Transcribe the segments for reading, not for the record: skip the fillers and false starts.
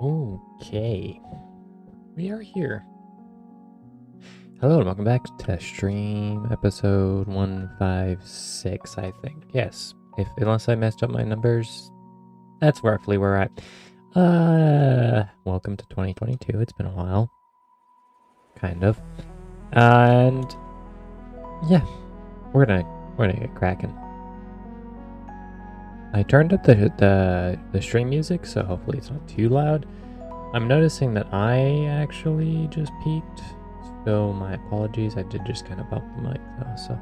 Okay, we are here. Hello and welcome back to stream episode 156, I think. Yes, unless I messed up my numbers, that's roughly where we're at. Welcome to 2022. It's been a while, kind of, and yeah, we're gonna get cracking. I turned up the stream music, so hopefully it's not too loud. I'm noticing that I actually just peaked, so my apologies. I did just kind of bump the mic though, so.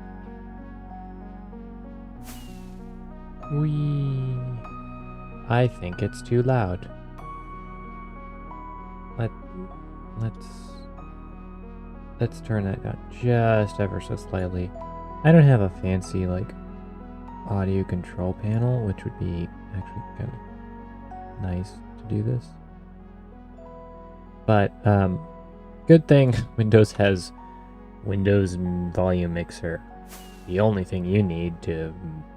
I think it's too loud. Let's turn that down just ever so slightly. I don't have a fancy like audio control panel, which would be actually kind of nice to do this. But good thing Windows has Windows Volume Mixer. The only thing you need to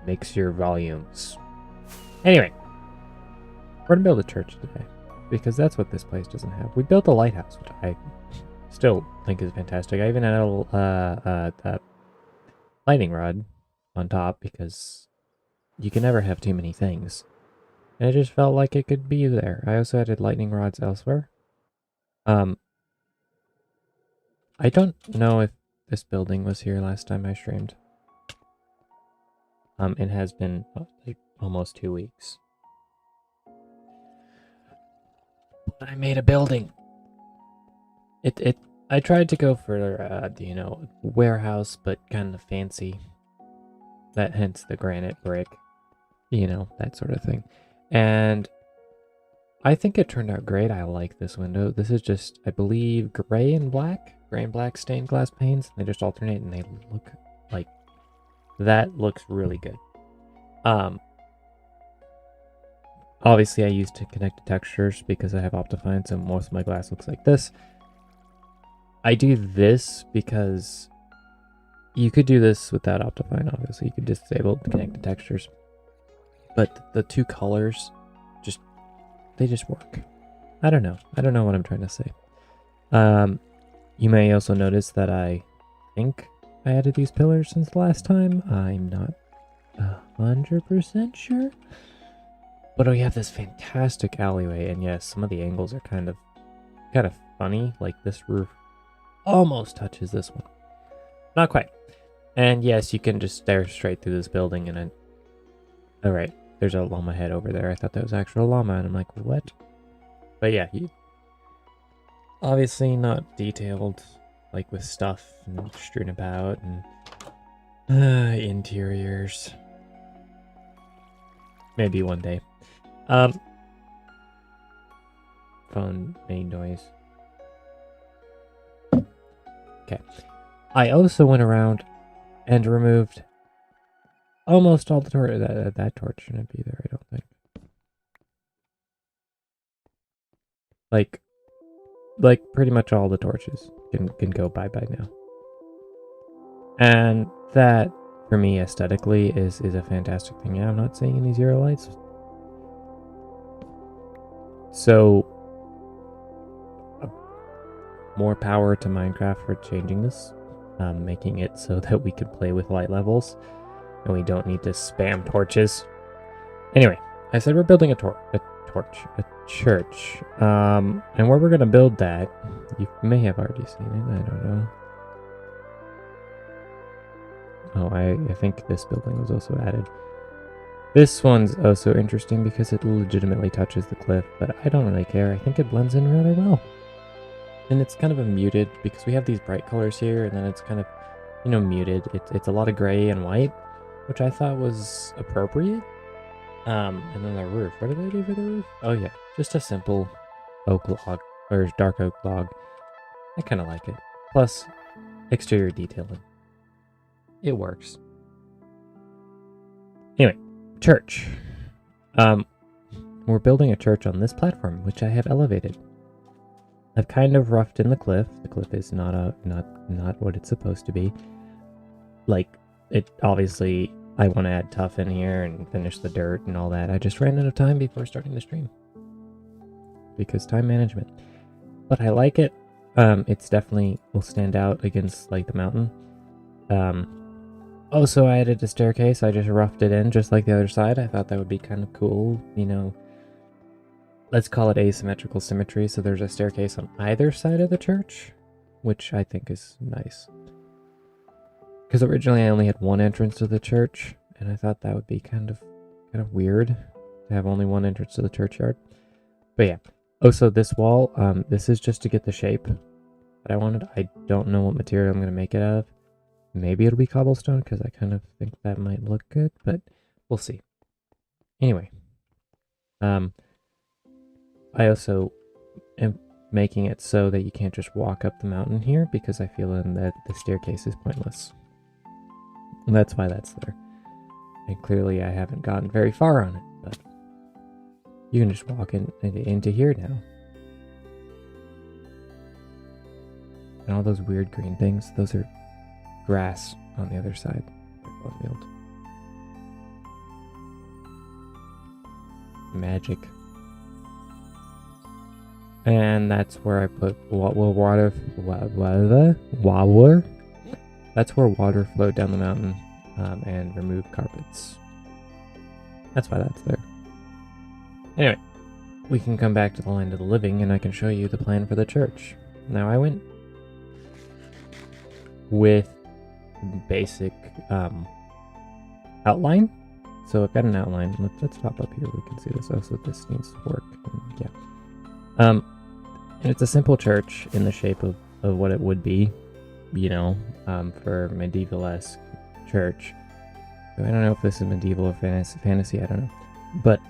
mix your volumes. Anyway, we're gonna build a church today because that's what this place doesn't have. We built a lighthouse, which I still think is fantastic. I even added a lightning rod on top because you can never have too many things. And it just felt like it could be there. I also added lightning rods elsewhere. I don't know if this building was here last time I streamed. It has been like almost 2 weeks. But I made a building. I tried to go for warehouse, but kind of fancy. That hence the granite brick, that sort of thing. And I think it turned out great. I like this window. This is just, I believe, gray and black stained glass panes. They just alternate and they look like, that looks really good. Obviously I used to connect textures because I have Optifine, so most of my glass looks like this. I do this because you could do this without Optifine, obviously. You could disable the connected textures. But the two colors, they just work. I don't know what I'm trying to say. You may also notice that I think I added these pillars since the last time. I'm not 100% sure. But we have this fantastic alleyway, and yes, some of the angles are kind of funny. Like this roof almost touches this one. Not quite. And yes, you can just stare straight through this building and alright, there's a llama head over there. I thought that was actual llama, and I'm like, what? But yeah, obviously not detailed, like with stuff and strewn about and interiors. Maybe one day. Phone made noise. Okay. I also went around and removed almost all the torch. That torch shouldn't be there, I don't think. Like pretty much all the torches can go bye-bye now. And that, for me, aesthetically, is a fantastic thing. Yeah, I'm not seeing any zero lights. So, more power to Minecraft for changing this. Making it so that we could play with light levels. And we don't need to spam torches. Anyway, I said we're building a church. And where we're going to build that, you may have already seen it, I don't know. Oh, I think this building was also added. This one's also interesting because it legitimately touches the cliff, but I don't really care. I think it blends in really well. And it's kind of a muted, because we have these bright colors here, and then it's kind of, muted. It's a lot of gray and white, which I thought was appropriate. And then the roof. What did I do for the roof? Oh yeah, just a simple oak log, or dark oak log. I kind of like it. Plus, exterior detailing. It works. Anyway, church. We're building a church on this platform, which I have elevated. I've kind of roughed in the cliff. The cliff is not what it's supposed to be. Like, it obviously, I want to add tuff in here and finish the dirt and all that. I just ran out of time before starting the stream. because time management. But I like it. It's definitely will stand out against like the mountain. Also, I added a staircase. I just roughed it in just like the other side. I thought that would be kind of cool, you know. Let's call it asymmetrical symmetry. So there's a staircase on either side of the church, which I think is nice. Because originally I only had one entrance to the church, and I thought that would be kind of weird to have only one entrance to the churchyard. But yeah. Oh, so this wall, this is just to get the shape that I wanted. I don't know what material I'm going to make it out of. Maybe it'll be cobblestone, because I kind of think that might look good, but we'll see. Anyway. I also am making it so that you can't just walk up the mountain here, because I feel that the staircase is pointless. And that's why that's there. And clearly I haven't gotten very far on it, but you can just walk into here now. And all those weird green things, those are grass on the other side. Field. Magic. And that's where I put water. That's where water flowed down the mountain and removed carpets. That's why that's there. Anyway, we can come back to the land of the living, and I can show you the plan for the church. Now I went with basic outline. So I've got an outline. Let's pop up here. We can see this. Oh, so this needs to work. Yeah. And it's a simple church in the shape of what it would be, you know, for medieval-esque church. So I don't know if this is medieval or fantasy, I don't know. But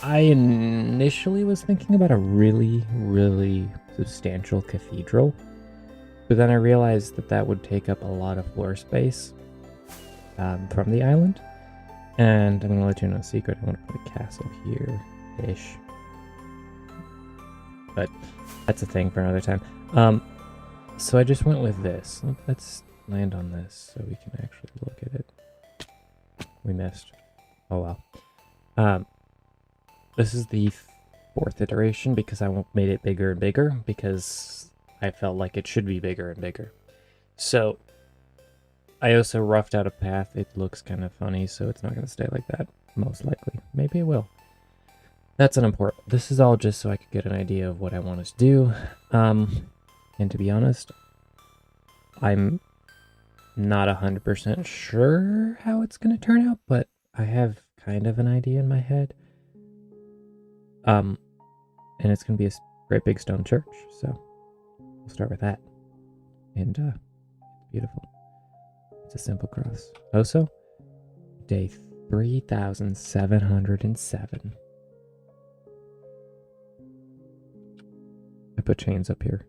I initially was thinking about a really, really substantial cathedral. But then I realized that would take up a lot of floor space from the island. And I'm going to let you know a secret. I want to put a castle here-ish. But that's a thing for another time. So I just went with this. Let's land on this so we can actually look at it. We missed. Oh well. This is the 4th iteration because I made it bigger and bigger because I felt like it should be bigger and bigger. So I also roughed out a path. It looks kind of funny, so it's not going to stay like that, most likely. Maybe it will. That's unimportant. This is all just so I could get an idea of what I want us to do. And to be honest, I'm not 100% sure how it's going to turn out, but I have kind of an idea in my head. And it's going to be a great big stone church, so we'll start with that. And beautiful. It's a simple cross. Also, day 3707. I put chains up here.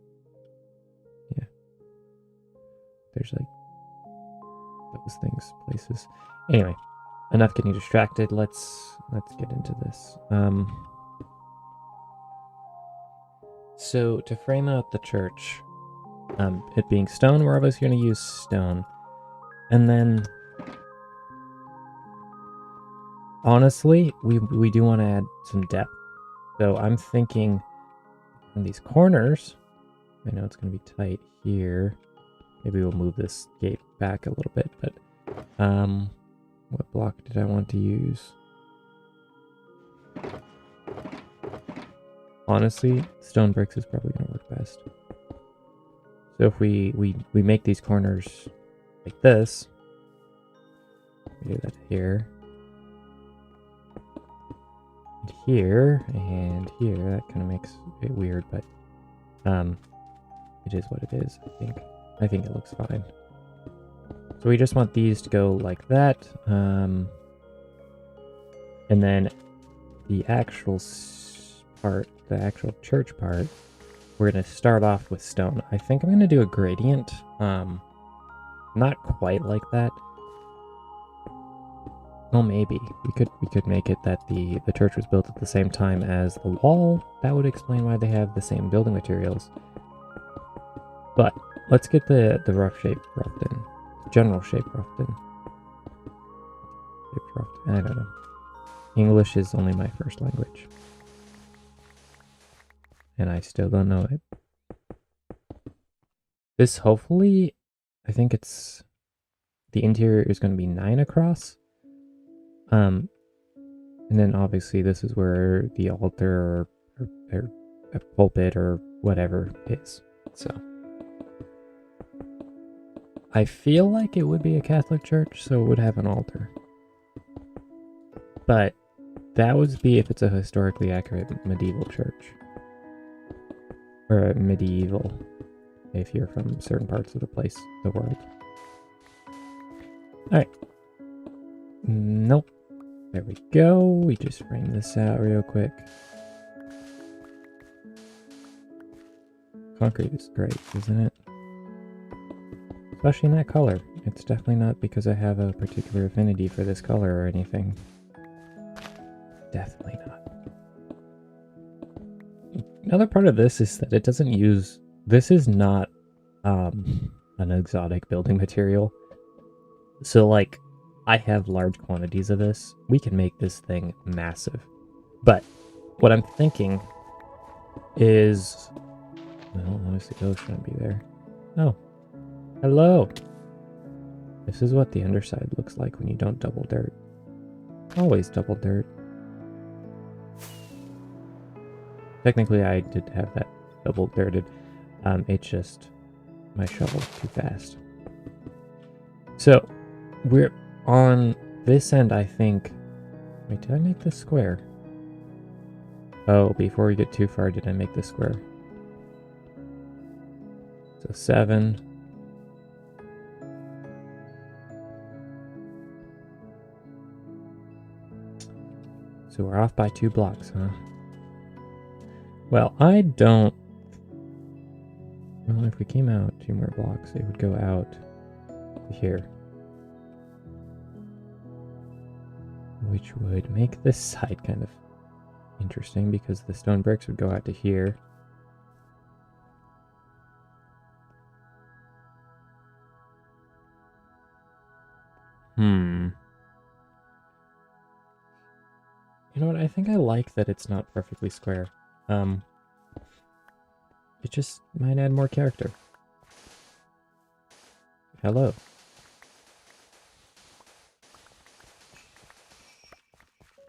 Yeah. There's like those things, places. Anyway, enough getting distracted. Let's get into this. So to frame out the church, it being stone, we're obviously going to use stone. And then, honestly, we do want to add some depth. So I'm thinking on these corners, I know it's going to be tight here. Maybe we'll move this gate back a little bit, but what block did I want to use? Honestly, stone bricks is probably going to work best. So if we make these corners like this, we do that here, and here, and here. That kind of makes it weird, but it is what it is. I think it looks fine. So we just want these to go like that, and then the actual part, the actual church part, we're going to start off with stone. I think I'm going to do a gradient. Not quite like that. Well, maybe we could make it that the church was built at the same time as the wall. That would explain why they have the same building materials. But let's get the rough shape roughed in. General shape roughed in. I don't know. English is only my first language. and I still don't know it. This hopefully, I think it's, the interior is going to be 9 across. And then obviously this is where the altar or a pulpit or whatever is. So I feel like it would be a Catholic church, so it would have an altar. But that would be if it's a historically accurate medieval church. Or a medieval, if you're from certain parts of the world. Alright. Nope. There we go. We just frame this out real quick. Concrete is great, isn't it? Especially in that color. It's definitely not because I have a particular affinity for this color or anything. Definitely not. Another part of this is that it doesn't use... This is not an exotic building material. So, like, I have large quantities of this. We can make this thing massive. But what I'm thinking is... Well, honestly, those shouldn't be there. Oh. Hello! This is what the underside looks like when you don't double dirt. Always double dirt. Technically, I did have that double dirted. It's just my shovel's too fast. So, we're on this end, I think... Wait, did I make this square? Oh, before we get too far, did I make this square? So 7. So we're off by 2 blocks, huh? Well, I don't... Well, if we came out 2 more blocks, it would go out to here. Which would make this side kind of interesting, because the stone bricks would go out to here. You know what, I think I like that it's not perfectly square. It just might add more character. Hello.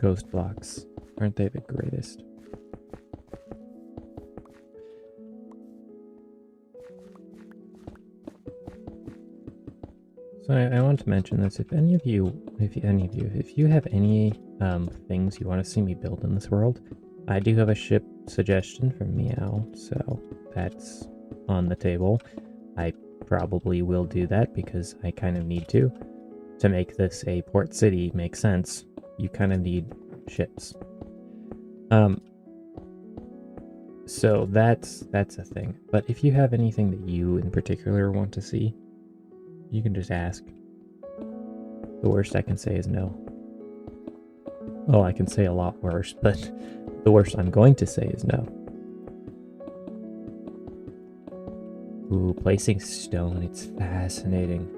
Ghost blocks. Aren't they the greatest? So I want to mention this. If you have any things you want to see me build in this world, I do have a ship suggestion from Meow, so that's on the table. I probably will do that because I kind of need to make this a port city make sense. You kind of need ships. So that's a thing. But if you have anything that you in particular want to see, you can just ask. The worst I can say is no. Well, I can say a lot worse, but the worst I'm going to say is no. Ooh, placing stone, it's fascinating.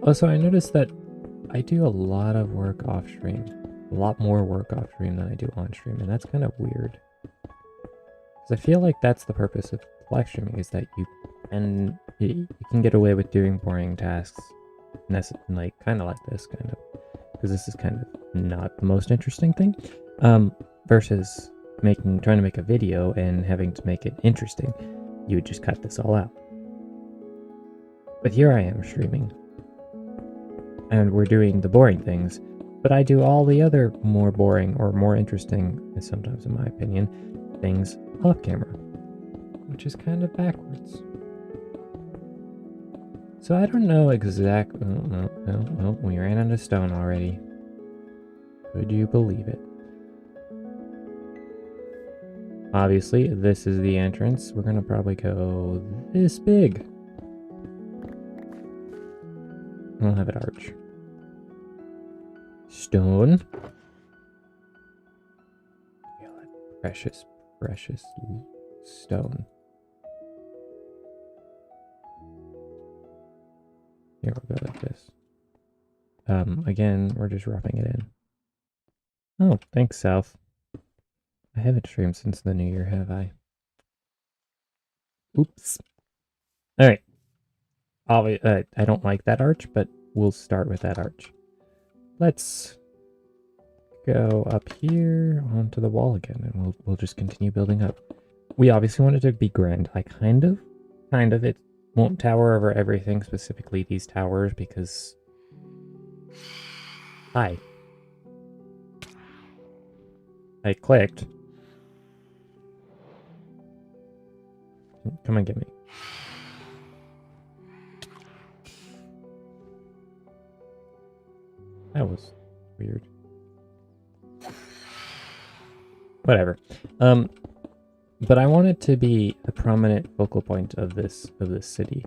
Also, I noticed that I do a lot of work off stream. A lot more work off stream than I do on stream, and that's kind of weird. Because I feel like that's the purpose of live streaming, is that you can get away with doing boring tasks, like kind of like this, because this is kind of not the most interesting thing, versus trying to make a video and having to make it interesting. You would just cut this all out. But here I am streaming, and we're doing the boring things, but I do all the other more boring or more interesting, sometimes in my opinion, things off camera, which is kind of backwards. So I don't know exactly... Oh, we ran out of stone already. Could you believe it? Obviously, this is the entrance. We're gonna probably go this big. I'll have it arch. Stone. Yeah, that precious, precious stone. Here, we'll go like this. Again, we're just roughing it in. Oh, thanks, South. I haven't streamed since the new year, have I? Oops. All right. I don't like that arch, but we'll start with that arch. Let's go up here onto the wall again, and we'll just continue building up. We obviously want it to be grand. I kind of. It won't tower over everything, specifically these towers, because... Hi. I clicked. Come on, get me. That was weird. Whatever. But I want it to be a prominent focal point of this city.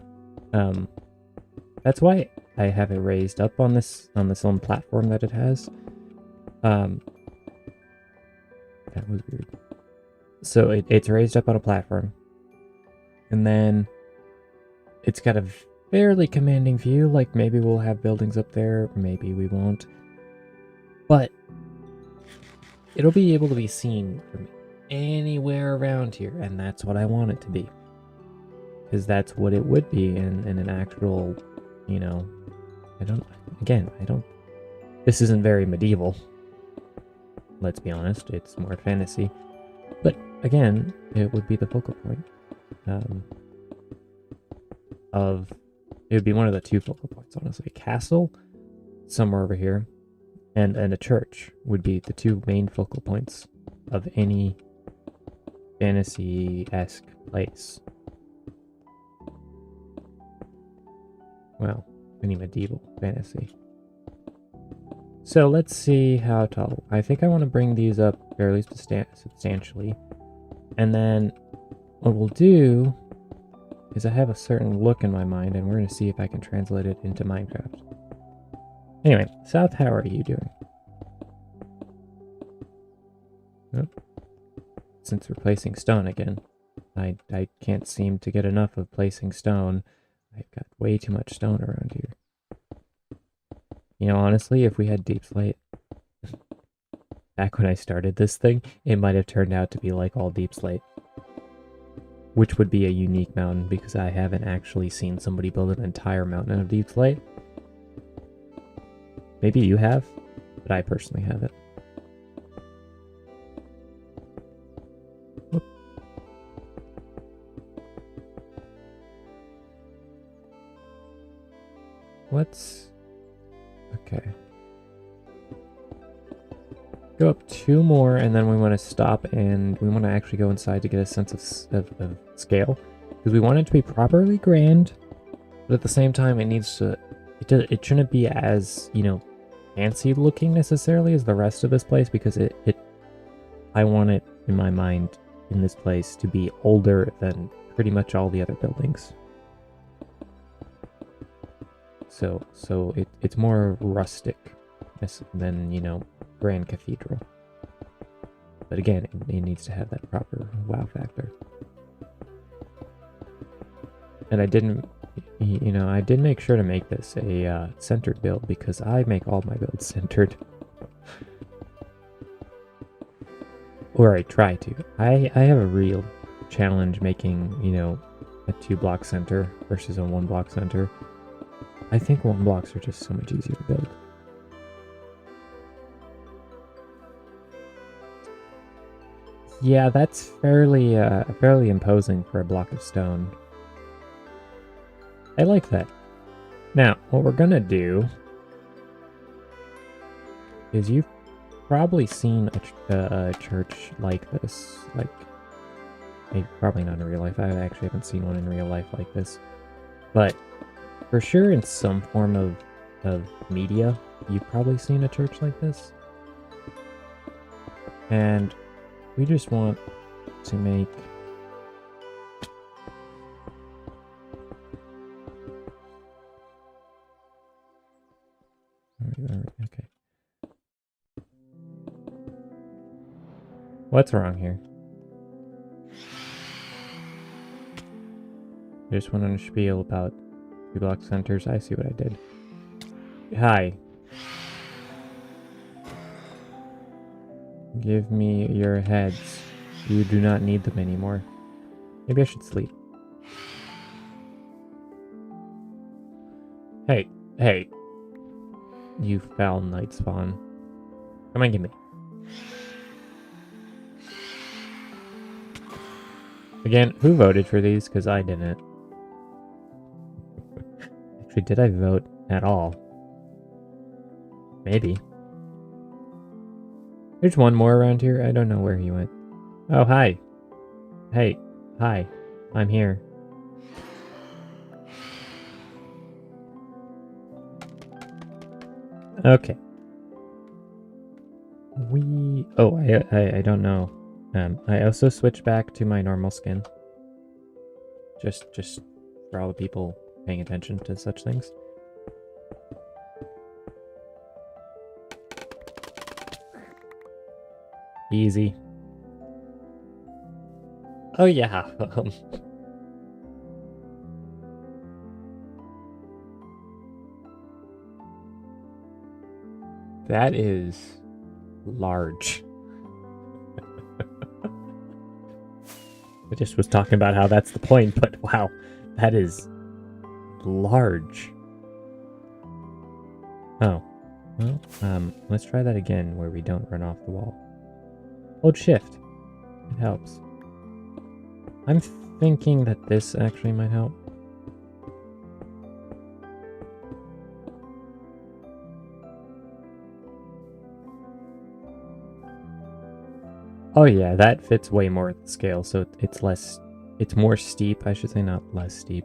That's why I have it raised up on this own platform that it has. That was weird. So it's raised up on a platform, and then it's got a fairly commanding view. Like, maybe we'll have buildings up there, maybe we won't, but it'll be able to be seen from anywhere around here, and that's what I want it to be, because that's what it would be in an actual, you know, I don't, this isn't very medieval, let's be honest, it's more fantasy, but again, it would be the focal point it would be one of the two focal points, honestly. A castle somewhere over here, and a church would be the two main focal points of any fantasy-esque place. Well, any medieval fantasy. So let's see how tall. I think I want to bring these up fairly substantially. And then what we'll do is I have a certain look in my mind, and we're going to see if I can translate it into Minecraft. Anyway, South, how are you doing? Oh. Since we're placing stone again, I can't seem to get enough of placing stone. I've got way too much stone around here. You know, honestly, if we had deep slate, back when I started this thing, it might have turned out to be like all deep slate. Which would be a unique mountain, because I haven't actually seen somebody build an entire mountain of deep slate. Maybe you have, but I personally haven't. Whoop. Let's... Okay. Go up 2 more, and then we want to stop, and we want to actually go inside to get a sense of scale, because we want it to be properly grand, but at the same time, it needs to. It shouldn't be as, you know, fancy looking necessarily as the rest of this place, because I want it in my mind in this place to be older than pretty much all the other buildings. So it's more rustic than, you know, grand cathedral. But again, it needs to have that proper wow factor. And I didn't, you know, I did make sure to make this a centered build, because I make all my builds centered. Or I try to. I have a real challenge making, you know, a 2-block center versus a 1-block center. I think 1 blocks are just so much easier to build. Yeah, that's fairly imposing for a block of stone. I like that. Now, what we're gonna do is, you've probably seen a church like this, like, probably not in real life. I actually haven't seen one in real life like this, but for sure in some form of media, you've probably seen a church like this. And we just want to make... Okay. What's wrong here? I just went on a spiel about 2-block centers. I see what I did. Hi. Give me your heads. You do not need them anymore. Maybe I should sleep. Hey, hey. You foul night spawn. Come on, give me. Again, who voted for these? Because I didn't. Actually, did I vote at all? Maybe. There's one more around here. I don't know where he went. Oh, hi. Hey, hi. I'm here. Okay. Oh, I don't know. I also switched back to my normal skin. Just for all the people paying attention to such things. Easy. Oh yeah. That is large. I just was talking about how that's the point, but wow, that is large. Oh, well, let's try that again where we don't run off the wall. Hold shift. It helps. I'm thinking that this actually might help. Oh yeah, that fits way more at the scale, so it's more steep, I should say, not less steep.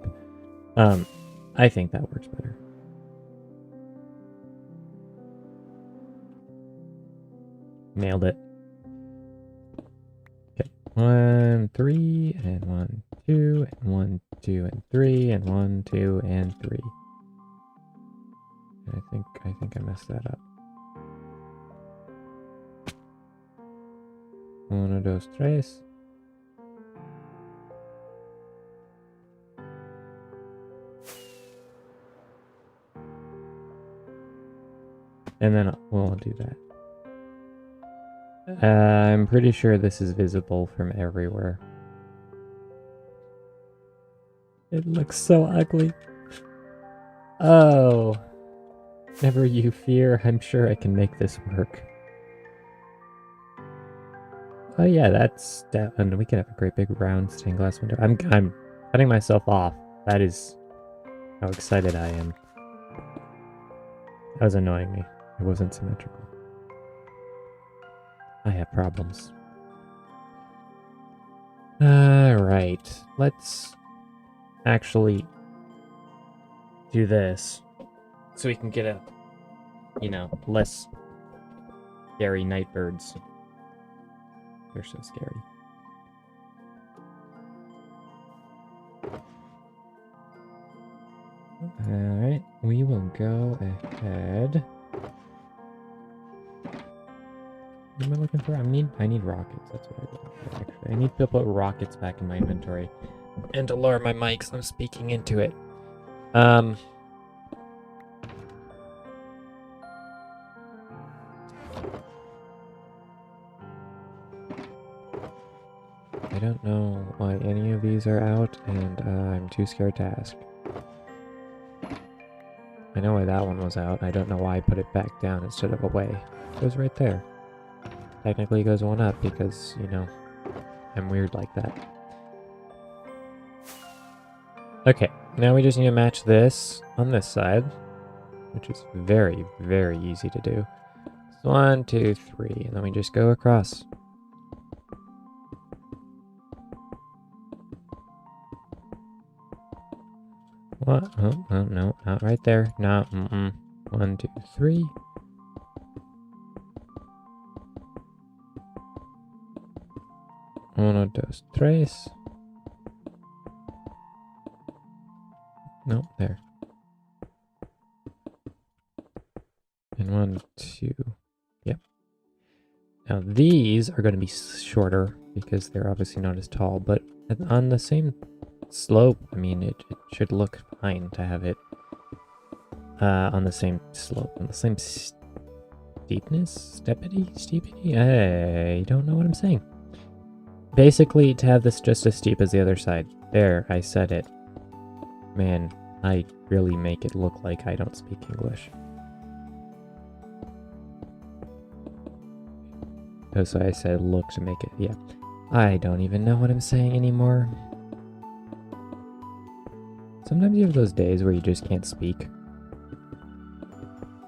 I think that works better. Nailed it. Okay, 1, 3, and 1, 2, and 1, 2, and 3, and 1, 2, and 3. And I think I messed that up. Uno, dos, tres. And then we'll do that. I'm pretty sure this is visible from everywhere. It looks so ugly. Oh. Never you fear. I'm sure I can make this work. Oh yeah, that's that, and we can have a great big round stained glass window. I'm cutting myself off. That is how excited I am. That was annoying me. It wasn't symmetrical. I have problems. Alright. Let's actually do this so we can get a, less scary night birds. They're so scary. Alright, we will go ahead. What am I looking for? I need rockets. That's what I want. Actually, I need to put rockets back in my inventory. And to lower my mic, so I'm speaking into it. I don't know why any of these are out, and I'm too scared to ask. I know why that one was out. I don't know why I put it back down instead of away. It goes right there. Technically it goes one up because, I'm weird like that. Okay, now we just need to match this on this side, which is very, very easy to do. So 1, 2, 3, and then we just go across. What? Oh, no, not right there. No, 1, 2, 3. Uno, dos, tres. No, there. And 1, 2. Yep. Now these are going to be shorter because they're obviously not as tall, but on the same slope, I mean, it should look fine to have it on the same slope, on the same steep steepity? I don't know what I'm saying. Basically, to have this just as steep as the other side. There, I said it. Man, I really make it look like I don't speak English. Oh, so I said look to make it, yeah. I don't even know what I'm saying anymore. Sometimes you have those days where you just can't speak.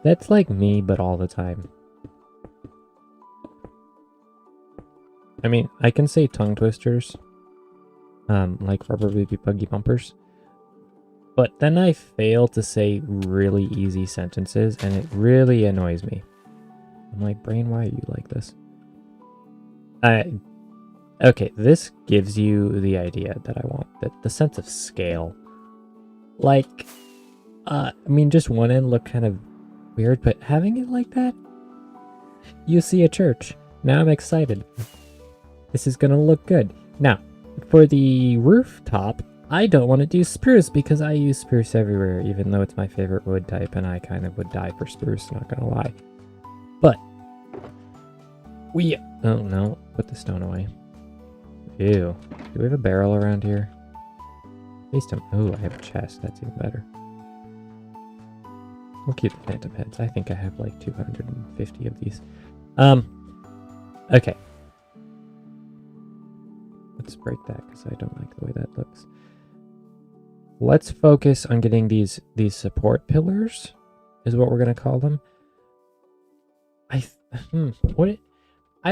That's like me, but all the time. I mean, I can say tongue twisters, like rubber baby buggy bumpers, but then I fail to say really easy sentences, and it really annoys me. I'm like, brain, why are you like this? Okay, this gives you the idea that I want, that the sense of scale. Like, I mean, just one end looked kind of weird, but having it like that, you see a church. Now I'm excited. This is gonna look good. Now, for the rooftop, I don't want to do spruce because I use spruce everywhere, even though it's my favorite wood type, and I kind of would die for spruce, not gonna lie. But, oh no, put the stone away. Ew. Do we have a barrel around here? Oh, I have a chest. That's even better. We'll keep the phantom heads. I think I have like 250 of these. Okay. Let's break that because I don't like the way that looks. Let's focus on getting these support pillars, is what we're gonna call them. I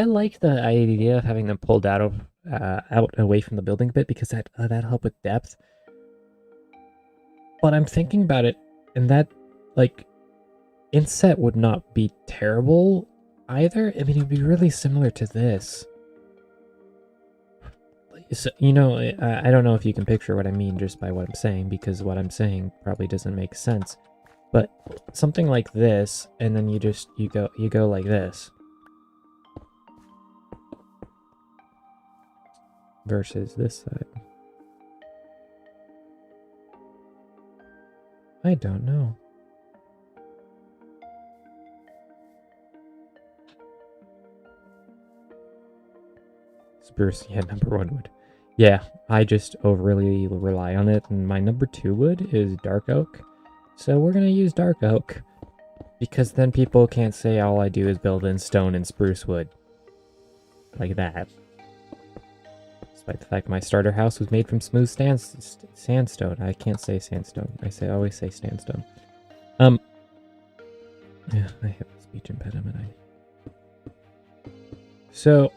like the idea of having them pulled out away from the building a bit because that'll help with depth. But I'm thinking about it, and that, like, inset would not be terrible either. I mean, it would be really similar to this. So, you know, I don't know if you can picture what I mean just by what I'm saying, because what I'm saying probably doesn't make sense. But something like this, and then you go like this. Versus this side. I don't know. Spruce, yeah, number 1 wood. Yeah, I just overly rely on it, and my number 2 wood is dark oak. So we're gonna use dark oak, because then people can't say all I do is build in stone and spruce wood. Like that. Despite the fact my starter house was made from smooth sandstone. I can't say sandstone. I always say sandstone. Yeah, I have a speech impediment. So,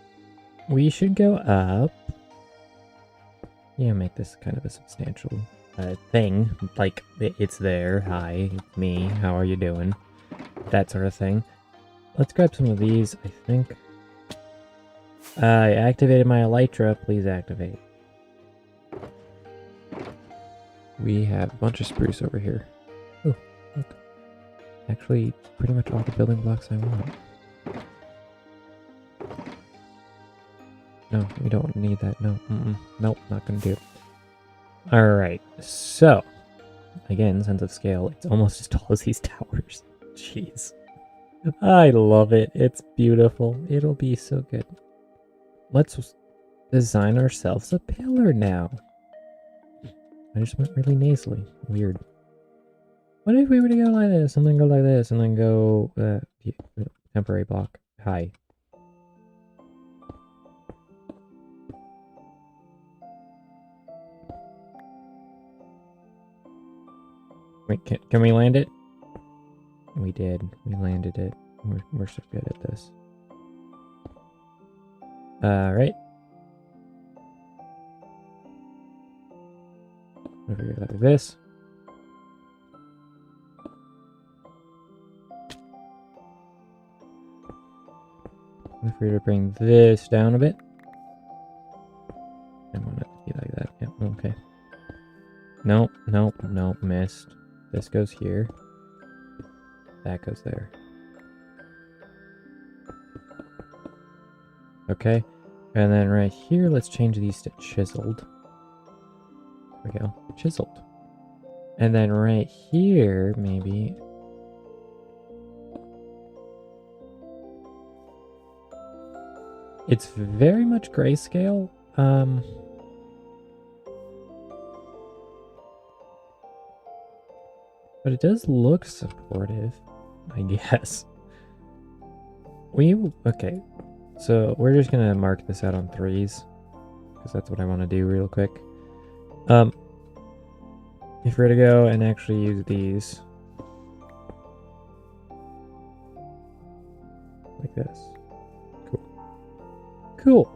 we should go up. Yeah, make this kind of a substantial thing. Like, it's there. Hi, it's me. How are you doing? That sort of thing. Let's grab some of these, I think. I activated my elytra. Please activate. We have a bunch of spruce over here. Oh, look. Actually, pretty much all the building blocks I want. No, we don't need that. No, nope, not gonna do it. Alright, so, again, sense of scale, it's almost as tall as these towers. Jeez. I love it. It's beautiful. It'll be so good. Let's design ourselves a pillar now. I just went really nasally. Weird. What if we were to go like this, and then go like this, and then go temporary block. Hi. Wait, can we land it? We did. We landed it. We're so good at this. Right. Over like this. If we were to bring this down a bit. I want it to be like that. Yep, okay. Nope, nope, nope, missed. This goes here. That goes there. Okay. And then right here, let's change these to chiseled. There we go. Chiseled. And then right here, maybe. It's very much grayscale. But it does look supportive, I guess. Okay, so we're just gonna mark this out on 3s because that's what I want to do real quick. If we're to go and actually use these like this, cool,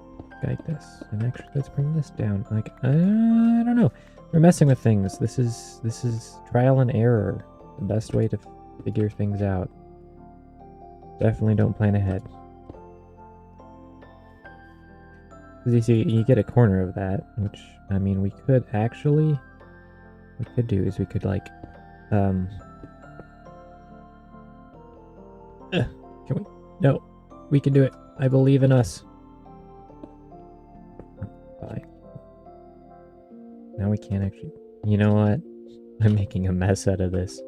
like this, and actually let's bring this down. Like I don't know, we're messing with things. This is trial and error, the best way to figure things out. Definitely don't plan ahead. You see, you get a corner of that, which, I mean, we could do is we could, like, can we? No, we can do it. I believe in us. Bye. Now we can't actually, you know what? I'm making a mess out of this.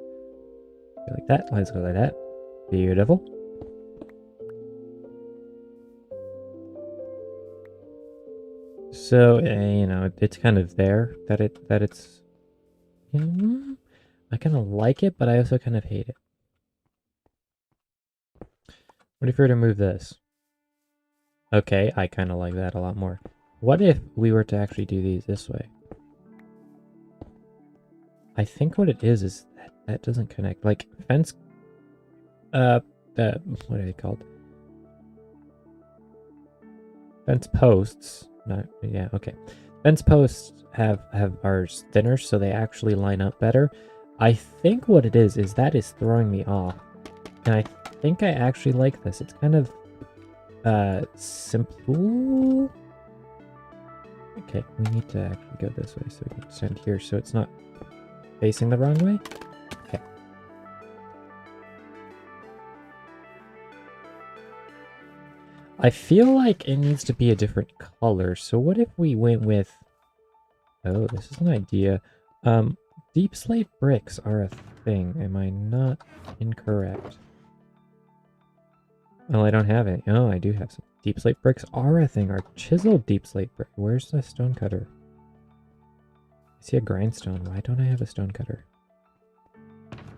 Go like that, let's go like that. Beautiful. So, you know, it's kind of there that it's, you know, I kind of like it, but I also kind of hate it. What if we were to move this? Okay, I kind of like that a lot more. What if we were to actually do these this way? I think what it is that doesn't connect. Like, fence, what are they called? Fence posts. Not, yeah, okay. Fence posts are thinner, so they actually line up better. I think what it is that is throwing me off. And I think I actually like this. It's kind of simple. Okay, we need to actually go this way so we can stand here so it's not facing the wrong way. Okay. I feel like it needs to be a different color. So what if we went with... Oh, this is an idea. Deep slate bricks are a thing. Am I not incorrect? Oh, I don't have it. Oh, I do have some. Deep slate bricks are a thing. Are chiseled deep slate brick. Where's the stone cutter? I see a grindstone. Why don't I have a stone cutter?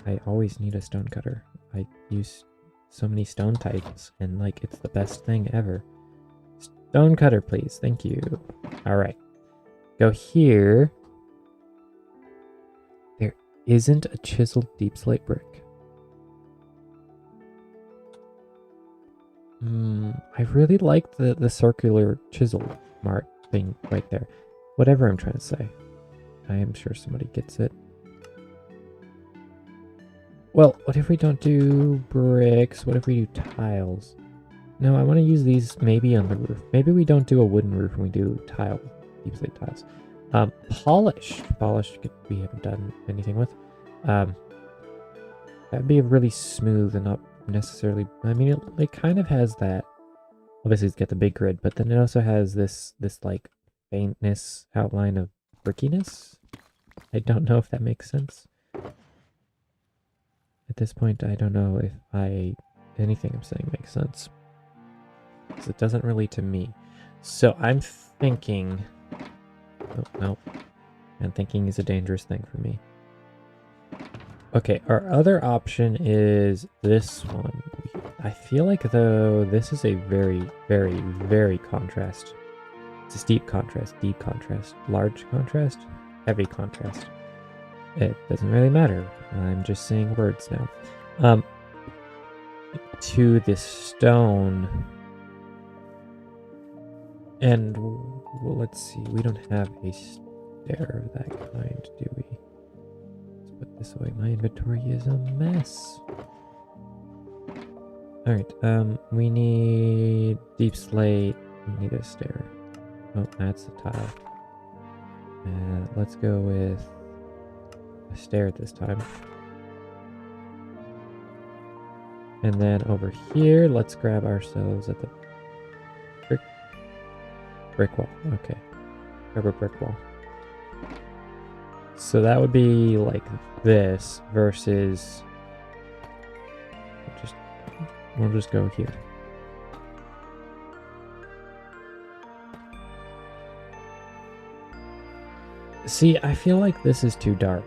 I always need a stone cutter. I use so many stone types, and like it's the best thing ever. Stone cutter, please. Thank you. All right. Go here. There isn't a chiseled deep slate brick. I really like the circular chisel mark thing right there. Whatever I'm trying to say. I am sure somebody gets it. Well, what if we don't do bricks? What if we do tiles? No, I want to use these maybe on the roof. Maybe we don't do a wooden roof when we do tile, deep slate tiles. Polished. Polished we haven't done anything with. That'd be really smooth and not necessarily... I mean, it kind of has that... Obviously, it's got the big grid, but then it also has this like faintness outline of brickiness. I don't know if that makes sense. At this point, I don't know if anything I'm saying makes sense. Because it doesn't really to me. So I'm thinking... Oh, no. And thinking is a dangerous thing for me. Okay, our other option is this one. I feel like, though, this is a very, very, very contrast. It's a steep contrast, deep contrast, large contrast, heavy contrast. It doesn't really matter. I'm just saying words now. To this stone. And well, let's see. We don't have a stair of that kind, do we? Let's put this away. My inventory is a mess. Alright, we need deep slate. We need a stair. Oh, that's a tile. Let's go with a stair at this time. And then over here, let's grab ourselves at the brick wall. Okay. Grab a brick wall. So that would be like this versus... We'll just go here. See, I feel like this is too dark.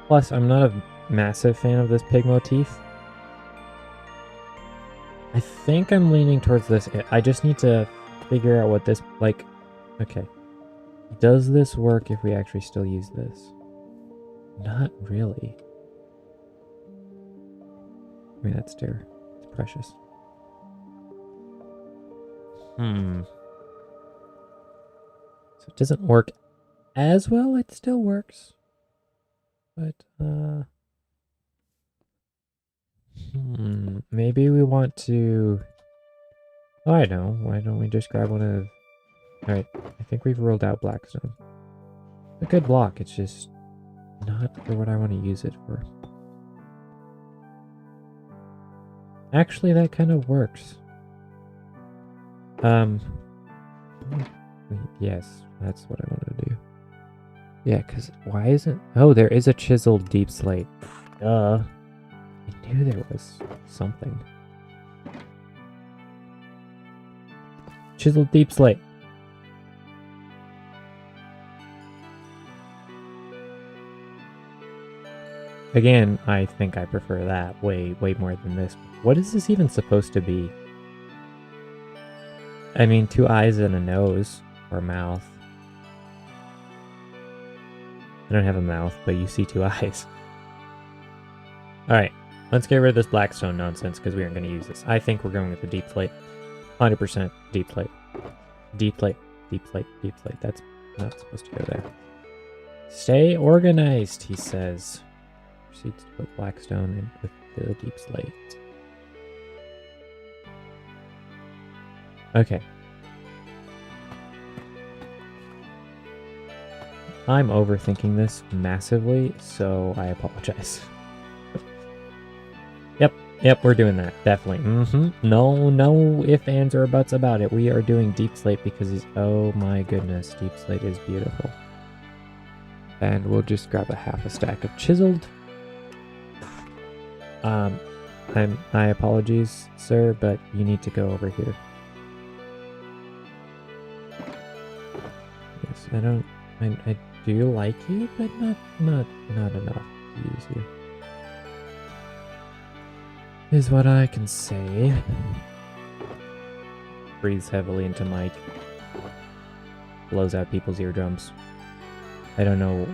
Plus, I'm not a massive fan of this pig motif. I think I'm leaning towards this. I just need to figure out what this, like, okay. Does this work if we actually still use this? Not really. I mean, that's dear. It's precious. So it doesn't work as well. It still works. But, maybe we want to... Oh, I know. Why don't we just grab one of... Alright, I think we've ruled out Blackstone. A good block, it's just not for what I want to use it for. Actually, that kind of works. Yes, that's what I wanted to do. Yeah, because why isn't... Oh, there is a chiseled deep slate. Duh. I knew there was something. Chiseled deep slate. Again, I think I prefer that way more than this. What is this even supposed to be? I mean, 2 eyes and a nose. Or mouth. I don't have a mouth, but you see 2 eyes. Alright, let's get rid of this Blackstone nonsense because we aren't going to use this. I think we're going with the deep slate. 100% deep slate. Deep slate. Deep slate. Deep slate. That's not supposed to go there. Stay organized, he says. Proceeds to put Blackstone in with the deep slate. Okay. I'm overthinking this massively, so I apologize. Yep, we're doing that. Definitely. No ifs, ands, or buts about it. We are doing deep slate because he's... Oh my goodness, deep slate is beautiful. And we'll just grab a stack of chiseled. My apologies, sir, but you need to go over here. Yes, I do like you, but not enough to use you. Is what I can say. Breathes heavily into mic. Blows out people's eardrums. I don't know.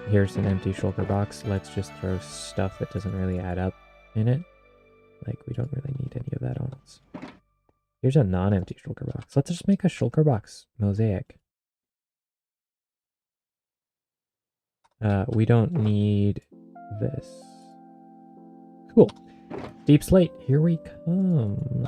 Here's an empty shulker box. Let's just throw stuff that doesn't really add up in it. Like, we don't really need any of that on us. Here's a non-empty shulker box. Let's just make a shulker box mosaic. We don't need this. Cool. Deep slate, here we come.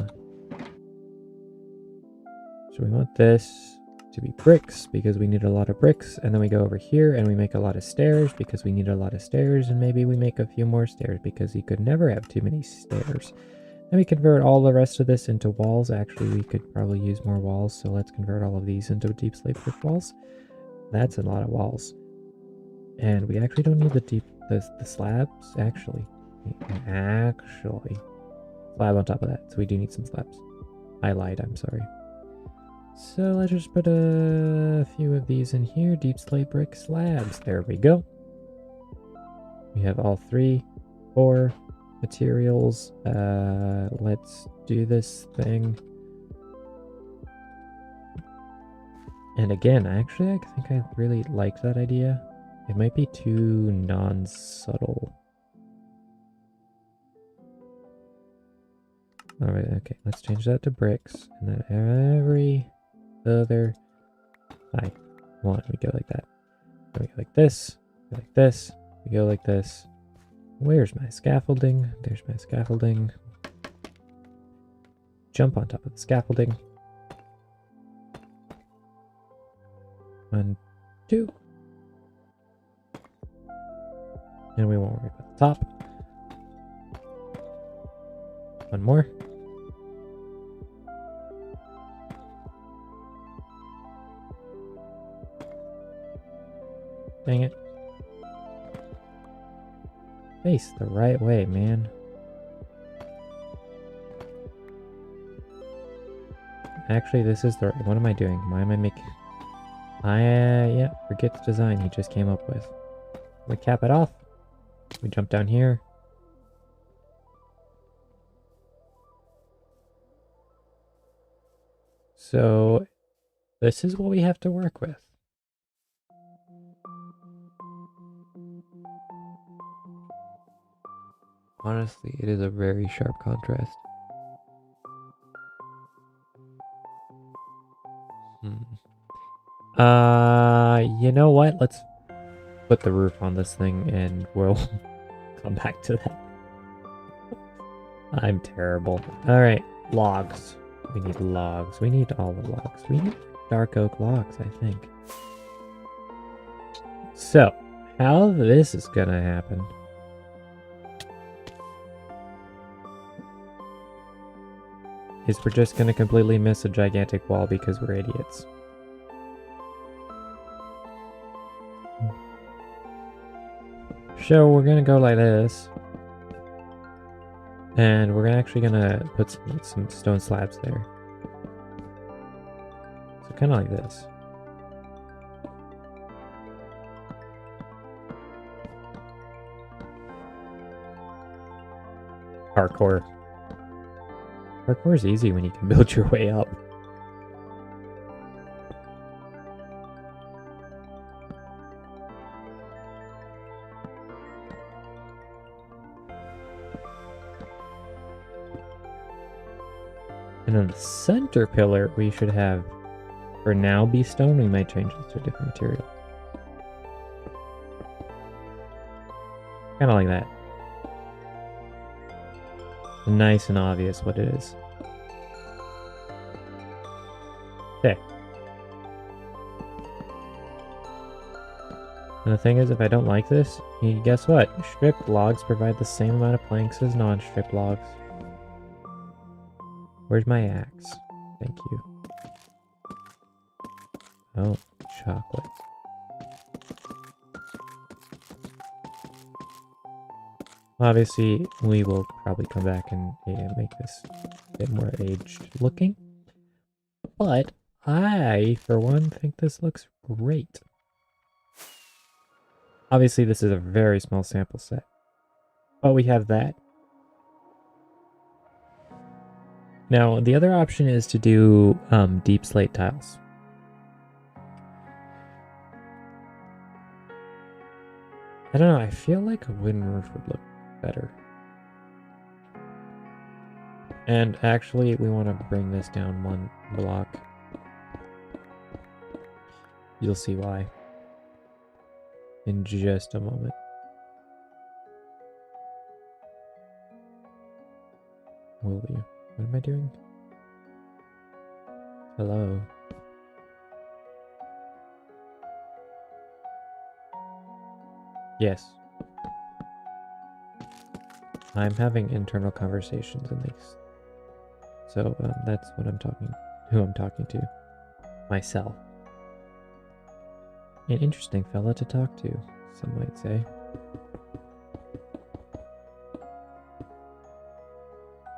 So we want this to be bricks because we need a lot of bricks, and then we go over here and we make a lot of stairs because we need a lot of stairs, and maybe we make a few more stairs because you could never have too many stairs. Then we convert all the rest of this into walls. Actually, we could probably use more walls, so let's convert all of these into deep slate brick walls. That's a lot of walls. And we actually don't need the slabs, actually. Slab on top of that, so we do need some slabs. I lied, I'm sorry. So let's just put a few of these in here. Deep slate brick slabs. There we go. We have all 3, 4 materials. Let's do this thing. And again, actually, I think I really liked that idea. It might be too non-subtle. Alright, okay, let's change that to bricks. And then every other one, we go like that. Then we go like this, we go like this, we go like this. Where's my scaffolding? There's my scaffolding. Jump on top of the scaffolding. 1, 2. And we won't worry about the top. 1 more. Dang it. Face the right way, man. Actually, this is the right... What am I doing? Why am I making... Yeah, forget the design he just came up with. We cap it off. We jump down here. So this is what we have to work with. Honestly, it is a very sharp contrast. You know what? Let's put the roof on this thing and we'll come back to that. I'm terrible. Alright, logs. We need logs. We need all the logs. We need dark oak logs, I think. So, how this is gonna happen is we're just gonna completely miss a gigantic wall because we're idiots. So we're gonna go like this. And we're actually gonna put some stone slabs there. So kind of like this. Parkour. Parkour is easy when you can build your way up. And then the center pillar we should have for now be stone. We might change this to a different material. Kind of like that. Nice and obvious what it is. Okay. And the thing is, if I don't like this, guess what? Stripped logs provide the same amount of planks as non-stripped logs. Where's my axe? Thank you. Oh, chocolate. Obviously, we will probably come back and make this a bit more aged looking. But I, for one, think this looks great. Obviously, this is a very small sample set. But we have that. Now, the other option is to do deep slate tiles. I don't know, I feel like a wooden roof would look better. And actually, we want to bring this down one block. You'll see why in just a moment. Will you? What am I doing? Hello. Yes. I'm having internal conversations in these. So that's what who I'm talking to. Myself. An interesting fella to talk to, some might say.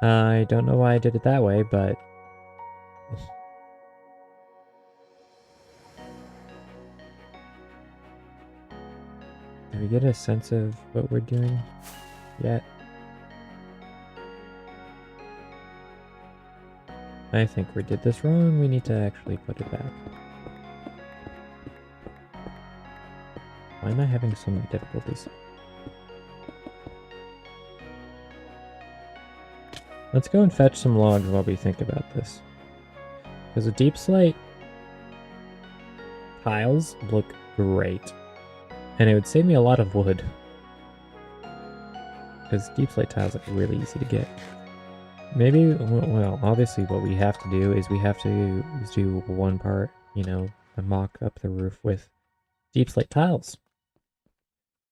I don't know why I did it that way, but... Do we get a sense of what we're doing yet? I think we did this wrong. We need to actually put it back. Why am I having so many difficulties? Let's go and fetch some logs while we think about this. Because the deep slate tiles look great. And it would save me a lot of wood. Because deep slate tiles are really easy to get. Maybe, well, obviously what we have to do is we have to do one part, you know, and mock up the roof with deep slate tiles.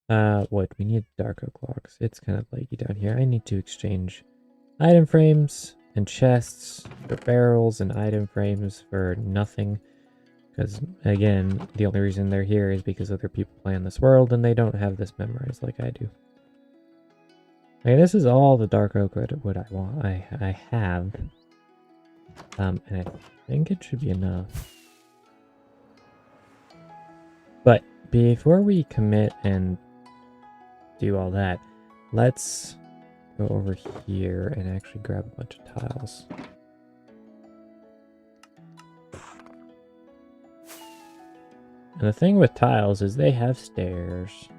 What? We need dark oak logs. It's kind of laggy down here. I need to exchange item frames and chests for barrels and item frames for nothing. Because, again, the only reason they're here is because other people play in this world and they don't have this memorized like I do. Okay, this is all the dark oak wood I want. I have. And I think it should be enough. But before we commit and do all that, let's go over here and actually grab a bunch of tiles. And the thing with tiles is they have stairs.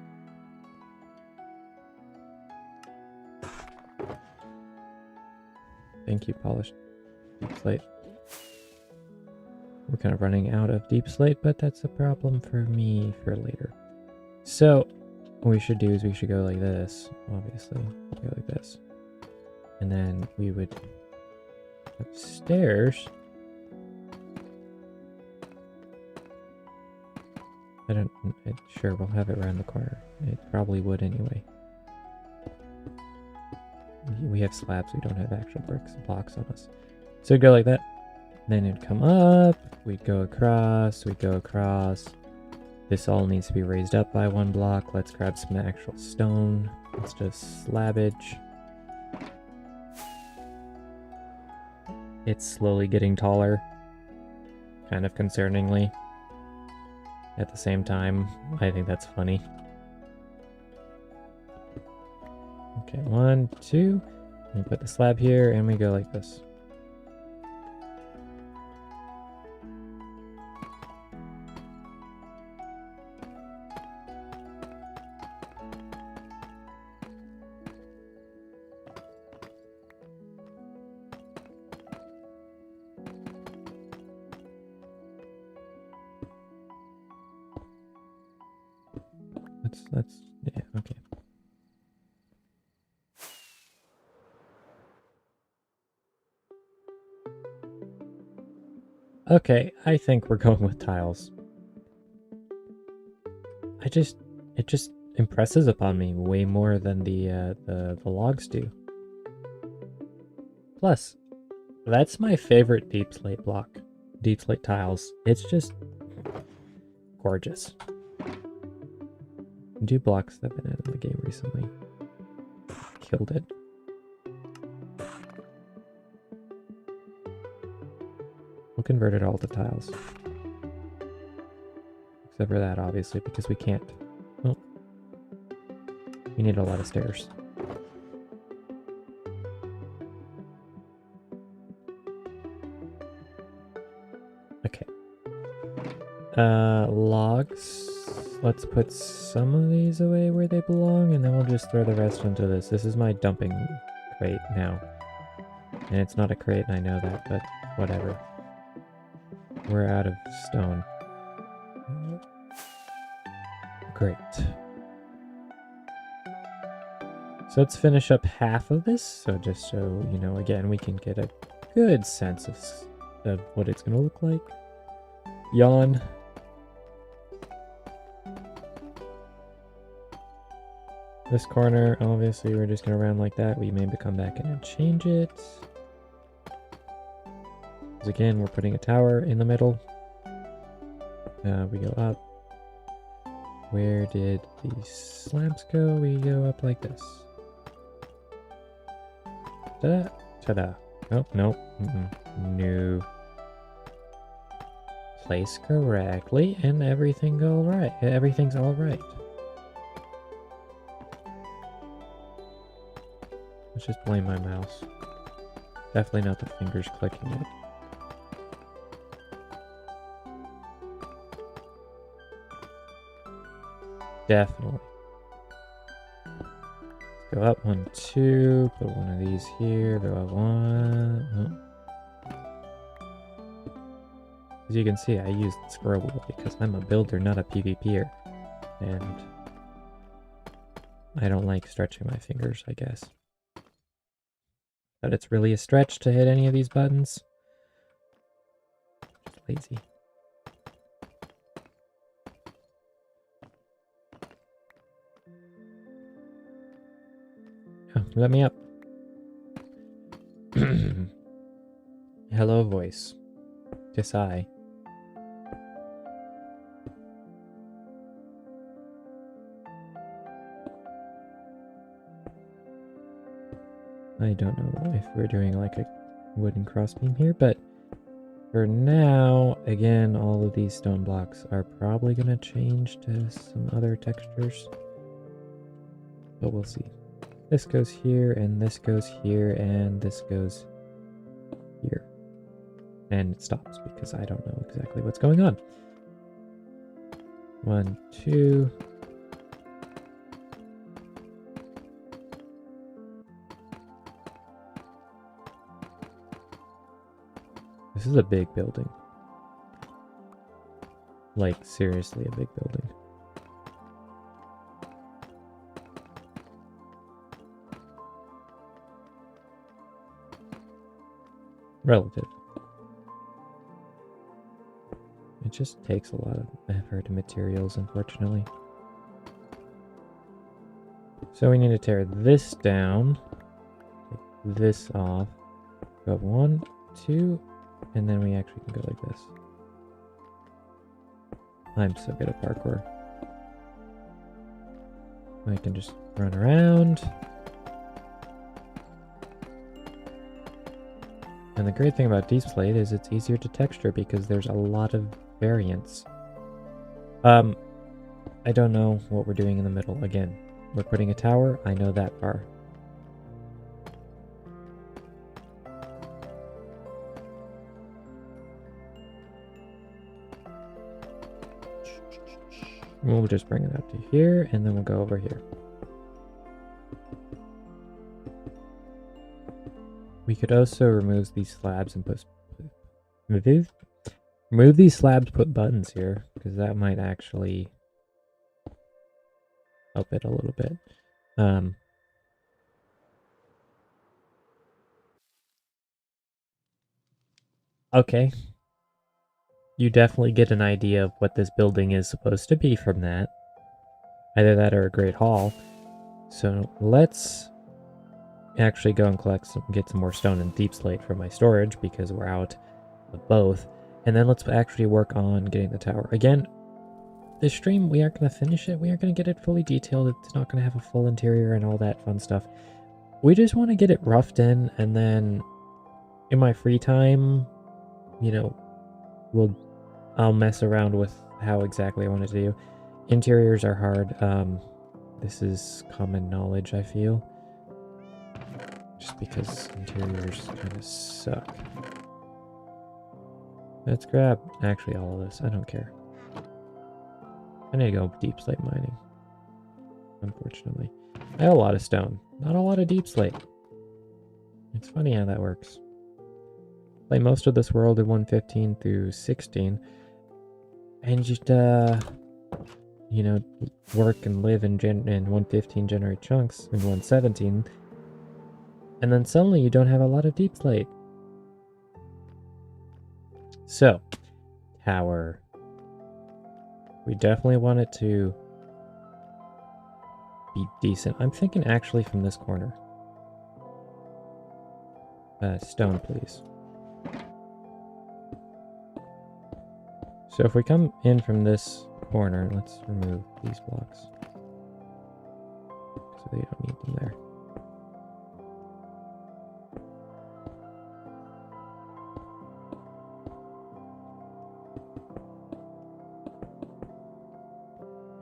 Thank you, polished deep slate. We're kind of running out of deep slate, but that's a problem for me for later. So what we should do is we should go like this, obviously. Go like this. And then we would have stairs. Sure, we'll have it around the corner. It probably would anyway. We have slabs, we don't have actual blocks on us. So it'd go like that. Then it'd come up, we'd go across, we'd go across. This all needs to be raised up by 1 block. Let's grab some actual stone. Let's just slabbage. It's slowly getting taller, kind of concerningly. At the same time, I think that's funny. Okay, 1, 2. We put the slab here and we go like this. Yeah, okay. Okay, I think we're going with tiles. It just impresses upon me way more than the logs do. Plus, that's my favorite deep slate block. Deep slate tiles. It's just gorgeous. New blocks that have been added in the game recently. Killed it. We'll convert it all to tiles. Except for that, obviously, because we can't. Well, we need a lot of stairs. Okay. Logs. Let's put some of these away where they belong, and then we'll just throw the rest into this. This is my dumping crate now. And it's not a crate, and I know that, but whatever. We're out of stone. Great. So let's finish up half of this. So just so, you know, again, we can get a good sense of what it's going to look like. Yawn. This corner, obviously, we're just going to round like that. We maybe come back in and change it. Because again, we're putting a tower in the middle. We go up. Where did the slabs go? We go up like this. Ta-da! Ta-da! Oh, no. No. Place correctly, and everything's all right. Everything's all right. Let's just blame my mouse. Definitely not the fingers clicking it. Definitely. Go up 1, 2. Put one of these here. Go up 1. Oh. As you can see, I used the scroll wheel because I'm a builder, not a PvPer. And I don't like stretching my fingers, I guess. But it's really a stretch to hit any of these buttons. Just lazy. Oh, let me up. Hello, voice. Tis I. I don't know if we're doing like a wooden crossbeam here, but For now, again, all of these stone blocks are probably going to change to some other textures. But we'll see. This goes here, and this goes here, and this goes here. And it stops because I don't know exactly what's going on. 1, 2. This is a big building. Like, seriously a big building. Relative. It just takes a lot of effort and materials, unfortunately. So we need to tear this down. Take this off. Go 1, 2, and then we actually can go like this. I'm so good at parkour. I can just run around. And the great thing about Deep Slate is it's easier to texture because there's a lot of variance. I don't know what we're doing in the middle. Again, we're putting a tower. I know that far. We'll just bring it up to here, and then we'll go over here. We could also remove these slabs and remove these slabs, put buttons here, because that might actually help it a little bit. Okay. You definitely get an idea of what this building is supposed to be from that. Either that or a great hall. So let's actually go and get some more stone and deep slate for my storage because we're out of both. And then let's actually work on getting the tower. Again, this stream, we aren't going to finish it. We aren't going to get it fully detailed. It's not going to have a full interior and all that fun stuff. We just want to get it roughed in, and then in my free time, you know, I'll mess around with how exactly I want it to do. Interiors are hard. This is common knowledge, I feel. Just because interiors kind of suck. Let's grab actually all of this. I don't care. I need to go deep slate mining. Unfortunately. I have a lot of stone. Not a lot of deep slate. It's funny how that works. Play most of this world in 1.15 through 16. And just, you know, work and live in 1.15 generate chunks in 1.17. And then suddenly you don't have a lot of deep slate. So, tower. We definitely want it to be decent. I'm thinking actually from this corner. Stone, please. So if we come in from this corner, let's remove these blocks. So they don't need them there.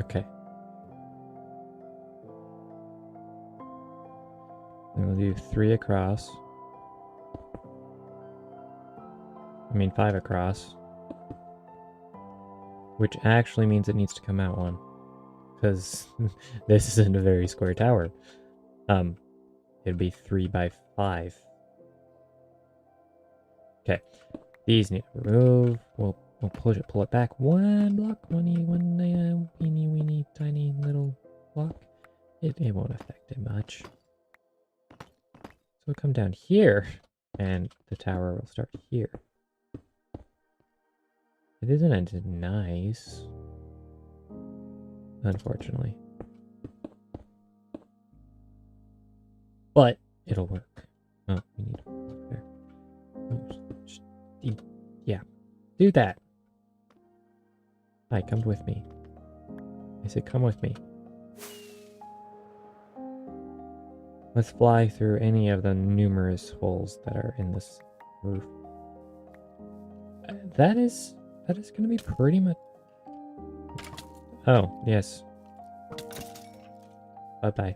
Okay. And we'll do 3 across. I mean 5 across. Which actually means it needs to come out 1. Because this isn't a very square tower. It'd be 3 by 5. Okay. These need to remove. We'll pull it back 1 block. One weeny tiny little block. It won't affect it much. So we'll come down here, and the tower will start here. It isn't nice, unfortunately. But it'll work. Oh, we need a block there. Oh, yeah, do that. Hi, come with me. I said come with me. Let's fly through any of the numerous holes that are in this roof. That is going to be pretty much... Oh, yes. Bye-bye.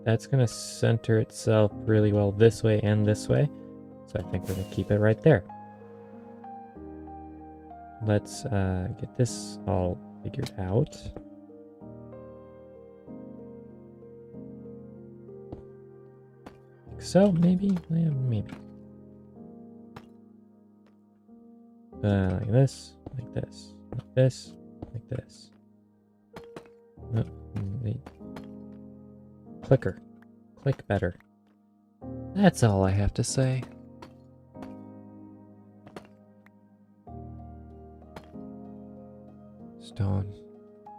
That's going to center itself really well this way and this way. So I think we're going to keep it right there. Let's get this all figured out. So maybe, yeah, maybe. Like this, like this, like this, like this. Oh, clicker. Click better. That's all I have to say. Stone,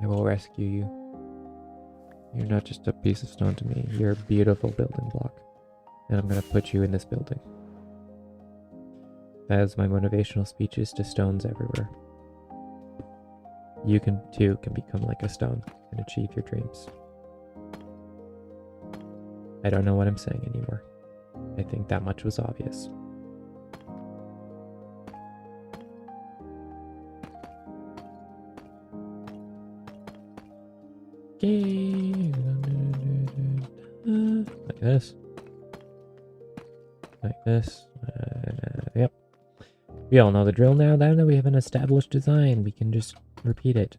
I will rescue you. You're not just a piece of stone to me. You're a beautiful building block. And I'm going to put you in this building. That is my motivational speeches to stones everywhere. You can too can become like a stone and achieve your dreams. I don't know what I'm saying anymore. I think that much was obvious. Okay. Like this. Like this. Yep. We all know the drill now. Now that we have an established design, we can just repeat it.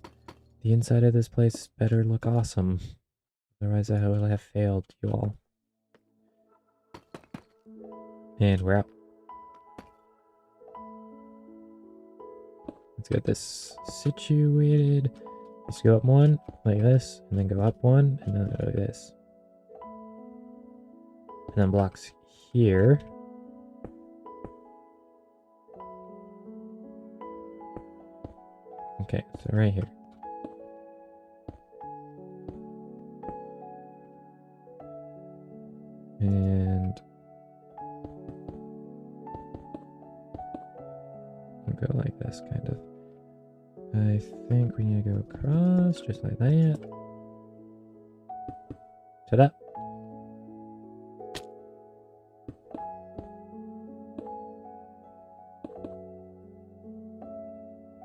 The inside of this place better look awesome. Otherwise, I will have failed you all. And we're out. Let's get this situated. Let's go up one, like this, and then go up one, and then like this. And then blocks here. Okay, so right here. And we'll go like this, kind of. I think we need to go across, just like that. Ta-da!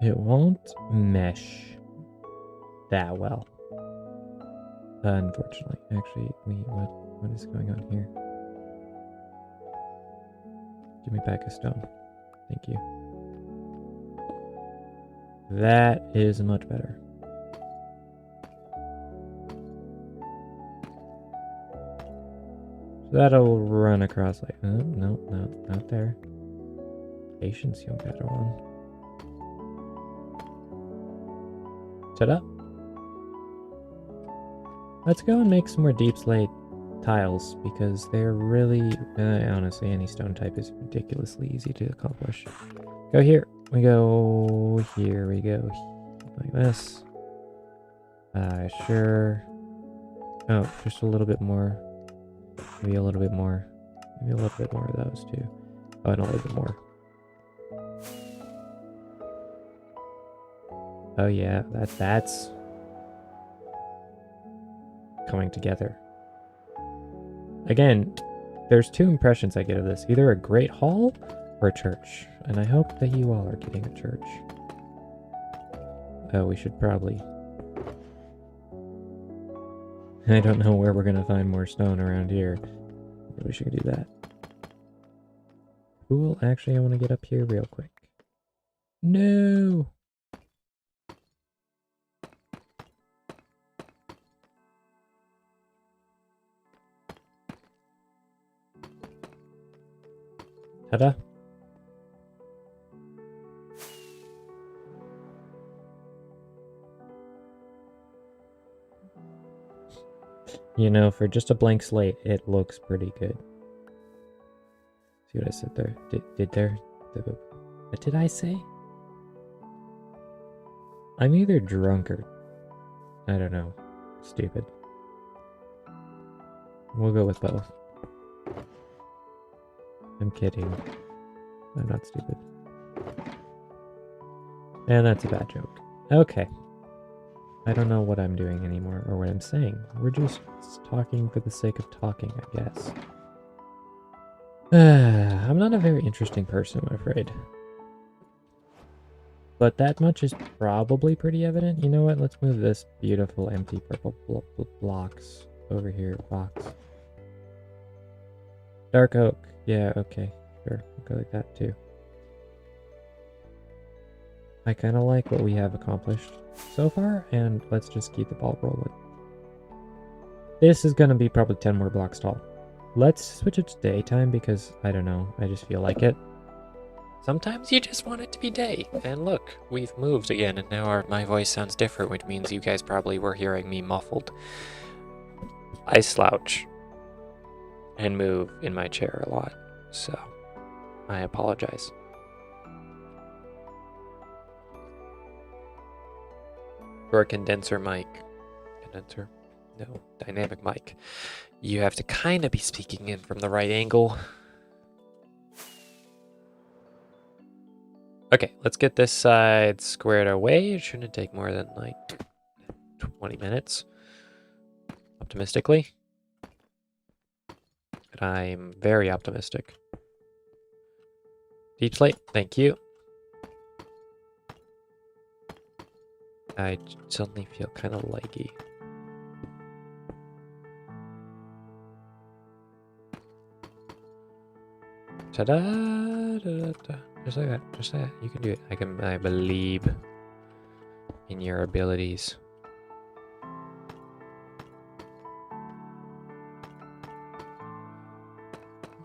It won't mesh that well. Unfortunately. Actually, what is going on here? Give me back a stone. Thank you. That is much better. So that'll run across like, no, not there. Patience, young Padawan. Ta-da! Let's go and make some more deep slate tiles because they're really, honestly, any stone type is ridiculously easy to accomplish. Go here. We go here. We go like this. Sure. Oh, just a little bit more. Maybe a little bit more. Maybe a little bit more of those too. Oh, and a little bit more. Oh yeah, that's coming together. Again, there's two impressions I get of this. Either a great hall or a church. And I hope that you all are getting a church. Oh, we should probably... I don't know where we're going to find more stone around here. Maybe we should do that. Cool. Actually, I want to get up here real quick. No! Ta-da! You know, for just a blank slate, it looks pretty good. See what I said there? What did I say? I'm either drunk or... I don't know. Stupid. We'll go with both. I'm kidding. I'm not stupid. And that's a bad joke. Okay. I don't know what I'm doing anymore, or what I'm saying. We're just talking for the sake of talking, I guess. I'm not a very interesting person, I'm afraid. But that much is probably pretty evident. You know what? Let's move this beautiful empty purple blocks over here. Box. Dark oak. Yeah, okay. Sure. We'll go like that too. I kind of like what we have accomplished so far, and let's just keep the ball rolling. This is going to be probably 10 more blocks tall. Let's switch it to daytime because, I don't know, I just feel like it. Sometimes you just want it to be day. And look, we've moved again, and now my voice sounds different, which means you guys probably were hearing me muffled. I slouch and move in my chair a lot, so I apologize. For a condenser mic, dynamic mic, you have to kind of be speaking in from the right angle. Okay, let's get this side squared away. It shouldn't take more than like 20 minutes, optimistically. And I'm very optimistic. Deep slate, thank you. I suddenly feel kind of laggy. Ta-da! Da-da-da. Just like that. Just like that. You can do it. I believe in your abilities.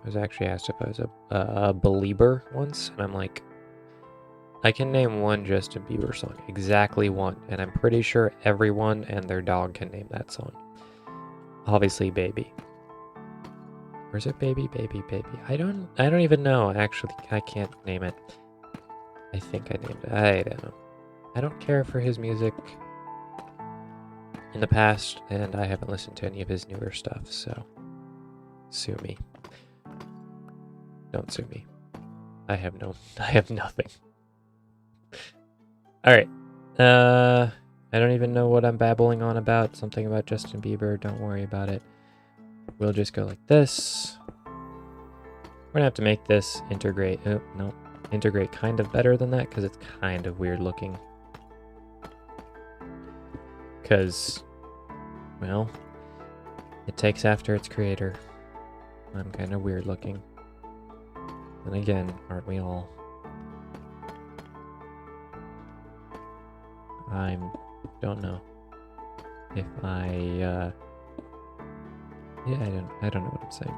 I was actually asked if I was a believer once, and I'm like, I can name one Justin Bieber song, exactly one, and I'm pretty sure everyone and their dog can name that song. Obviously, Baby. Or is it Baby, Baby, Baby? I don't even know. Actually, I can't name it. I think I named it. I don't know. I don't care for his music in the past, and I haven't listened to any of his newer stuff, so sue me. Don't sue me. I have nothing. Alright. I don't even know what I'm babbling on about. Something about Justin Bieber. Don't worry about it. We'll just go like this. We're gonna have to make this integrate. Oh, no. Integrate kind of better than that because it's kind of weird looking. Because, well, it takes after its creator. I'm kind of weird looking. And again, aren't we all? I don't know if yeah, I don't know what I'm saying.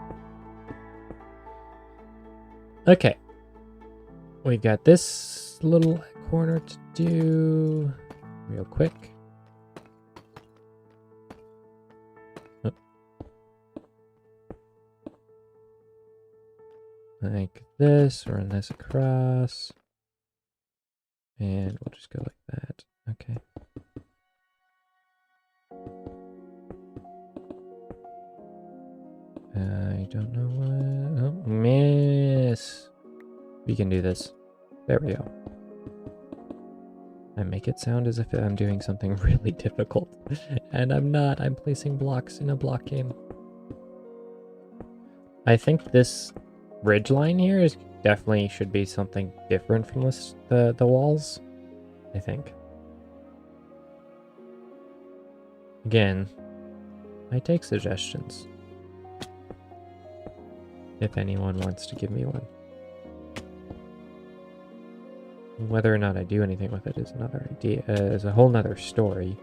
Okay. We've got this little corner to do real quick. Oh. Like this, run this across. And we'll just go like that. Okay. I don't know what... Oh, miss. We can do this. There we go. I make it sound as if I'm doing something really difficult. And I'm not. I'm placing blocks in a block game. I think this ridge line here is definitely should be something different from the walls. I think. Again, I take suggestions. If anyone wants to give me one. Whether or not I do anything with it is another idea, is a whole nother story.